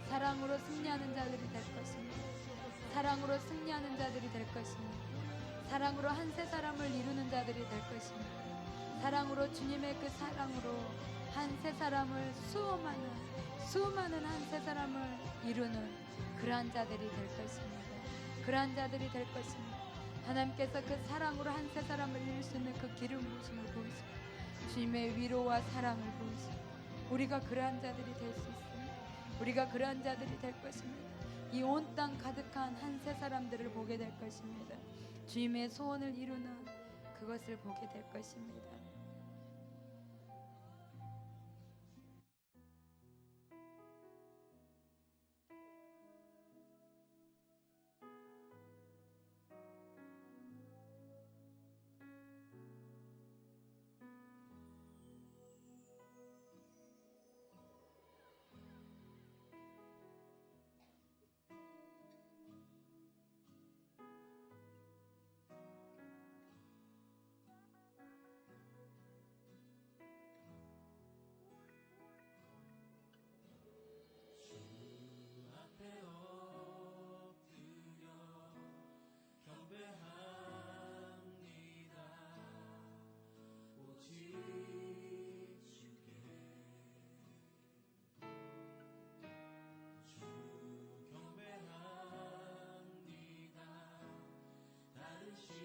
사랑으로 승리하는 자들이 될 것입니다. 사랑으로 승리하는 자들이 될 것입니다. 사랑으로 한 세 사람을 이루는 자들이 될 것입니다. 사랑으로 주님의 그 사랑으로 한 세 사람을 수많은 한 세 사람을 이루는 그러한 자들이 될 것입니다. 그러한 자들이 될 것입니다. 하나님께서 그 사랑으로 한 세 사람을 이룰 수 있는 그 기름 부으심을 보이시고 주님의 위로와 사랑을 보이시고 우리가 그러한 자들이 될 수 있습니다. 우리가 그러한 자들이 될 것입니다. 이 온 땅 가득한 한 세 사람들을 보게 될 것입니다. 주님의 소원을 이루는 그것을 보게 될 것입니다.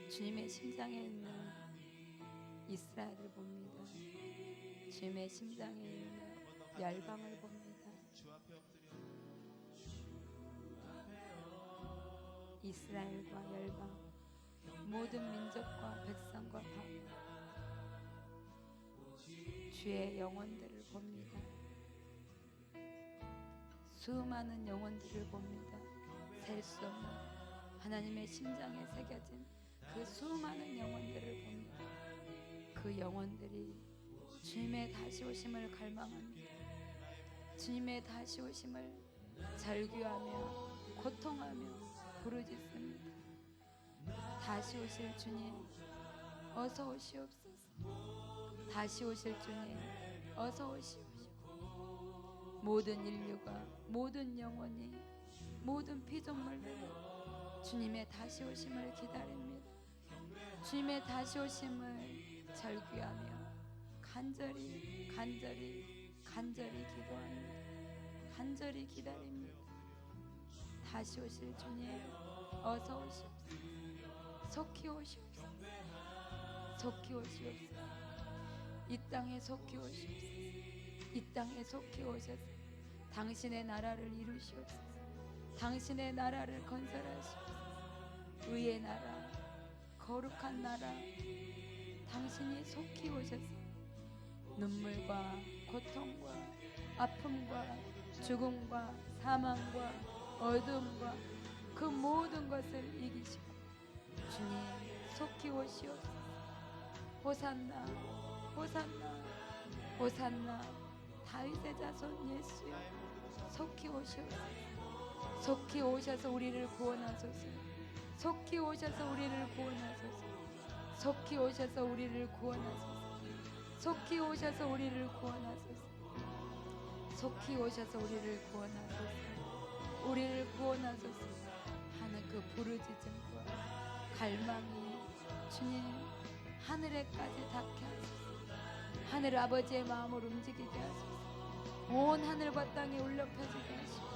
주님의 심장에 있는 이스라엘을 봅니다. 주님의 심장에 있는 열방을 봅니다. 이스라엘과 열방, 모든 민족과 백성과 방, 주의 영혼들을 봅니다. 수많은 영혼들을 봅니다. 셀 수 없는 하나님의 심장에 새겨진 그 수많은 영혼들을 봅니다. 그 영혼들이 주님의 다시 오심을 갈망합니다. 주님의 다시 오심을 절규하며 고통하며 부르짖습니다. 다시 오실 주님, 어서 오시옵소서. 다시 오실 주님, 어서 오시옵소서. 모든 인류가, 모든 영혼이 모든 피조물들이 주님의 다시 오심을 기다립니다. 주님의 다시 오심을 절규하며 간절히 기도합니다. 간절히 기다립니다. 다시 오실 주님 어서 오시옵소서. 속히 오시옵소서. 속히 오시옵소서. 이 땅에 속히 오시옵소서. 이 땅에 속히 오셔서 당신의 나라를 이루시옵소서. 당신의 나라를 건설하시옵소서. 의의 나라, 거룩한 나라, 당신이 속히 오셔서 눈물과 고통과 아픔과 죽음과 사망과 어둠과 그 모든 것을 이기시고 주님 속히 오시옵소서. 호산나 호산나 호산나 다윗의 자손 예수여 속히 오시옵소서. 속히 오셔서 우리를 구원하소서. 속히 오셔서 우리를 구원하소서. 속히 오셔서 우리를 구원하소서. 속히 오셔서 우리를 구원하소서. 속히 오셔서 우리를 구원하소서. 우리를 구원하소서 하는 그 부르짖음과 갈망이 주님 하늘에까지 닿게 하소서. 하늘 아버지의 마음을 움직이게 하소서. 온 하늘과 땅에 울려 퍼지게 하소서.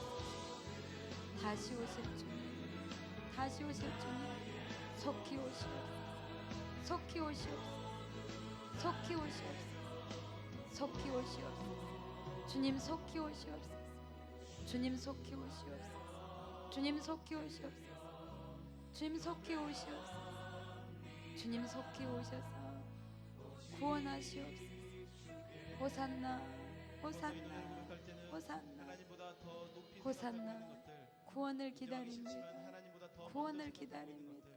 다시 오실 주님, 다시 오실 주님, 속히 오시옵소서. 속히 오시옵소서. 속히 오시옵소서. 속히 오시옵소서. 주님 속히 오시옵소서. 주님 속히 오시옵소서. 주님 속히 오시옵소서. 주님 속히 오시옵소서. 주님 속히 오셔서 구원하시옵소서. 호산나 호산나 호산나 호산나. 구원을 기다립니다. 구원을 기다립니다.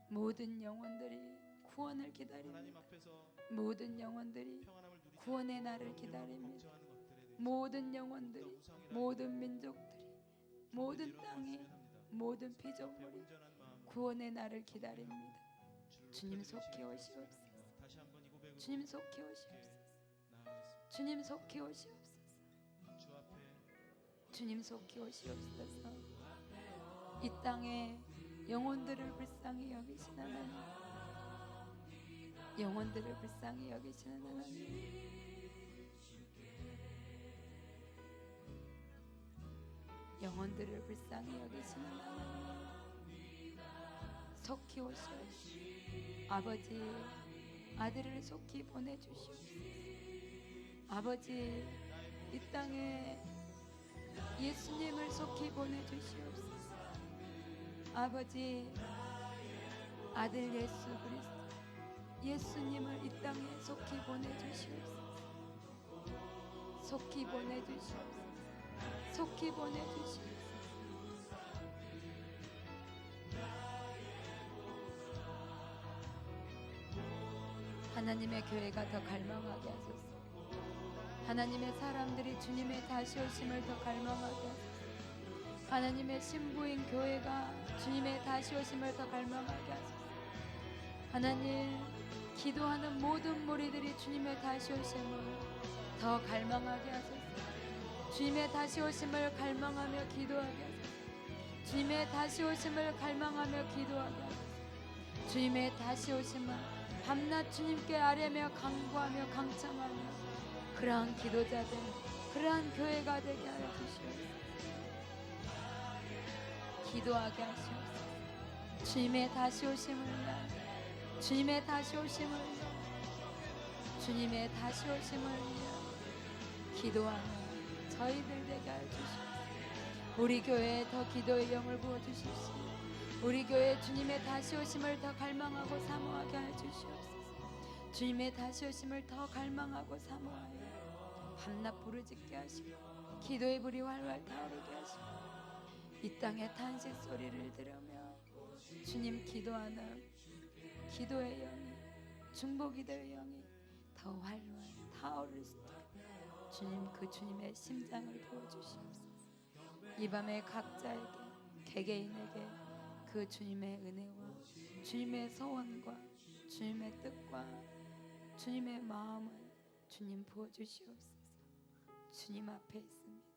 모든 영혼들이 구원을 기다립니다. 모든 영혼들이 구원의 날을 기다립니다. 모든 영혼들이, 모든 민족들이, 모든 땅이, 모든 피조물이 구원의 날을 기다립니다. 주님 속히 오시옵소서. 주님 속히 오시옵소서. 주님 속히 오시옵소서. 주님 속히 오시옵소서. 이 땅에 영혼들을 불쌍히 여기시는 하나님, 영혼들을 불쌍히 여기시는 하나님, 영혼들을 불쌍히 여기시는 하나님, 속히 오시옵소서. 아버지, 아들을 속히 보내주시옵소서. 아버지, 이 땅에 예수님을 속히 보내주시옵소서. 아버지, 아들 예수 그리스도 예수님을 이 땅에 속히 보내주시옵소서. 속히 보내주시옵소서. 속히 보내주시옵소서. 하나님의 교회가 더 갈망하게 하소서. 하나님의 사람들이 주님의 다시 오심을 더 갈망하게 하소서. 하나님의 신부인 교회가 주님의 다시 오심을 더 갈망하게 하소서. 하나님, 기도하는 모든 무리들이 주님의 다시 오심을 더 갈망하게 하소서. 주님의 다시 오심을 갈망하며 기도하게 하소서. 주님의 다시 오심을 갈망하며 기도하게 하소서. 주님의 다시 오심을 밤낮 주님께 아뢰며 간구하며 강청하며 그러한 기도자들, 그러한 교회가 되게 하여 주시옵소서. 기도하게 하시옵소서. 주님의 다시 오심을 위하여, 주님의 다시 오심을 위하여, 주님의 다시 오심을 위하여 기도하는 저희들 되게 하여 주시옵소서. 우리 교회에 더 기도의 영을 부어주십시오. 우리 교회 주님의 다시 오심을 더 갈망하고 사모하게 하여 주시옵소서. 주님의 다시 오심을 더 갈망하고 사모하여 밤낮 부르짖게 하시고 기도의 불이 활활 타오르게 하시고 이 땅의 탄식 소리를 들으며 주님 기도하는 기도의 영이, 중보기도의 영이 더 활활 타오를 수 있도록 주님, 그 주님의 심장을 부어주시옵소서. 이 밤에 각자에게, 개개인에게 그 주님의 은혜와 주님의 소원과 주님의 뜻과 주님의 마음을 주님 부어주시옵소서. 주님 앞에 있습니다.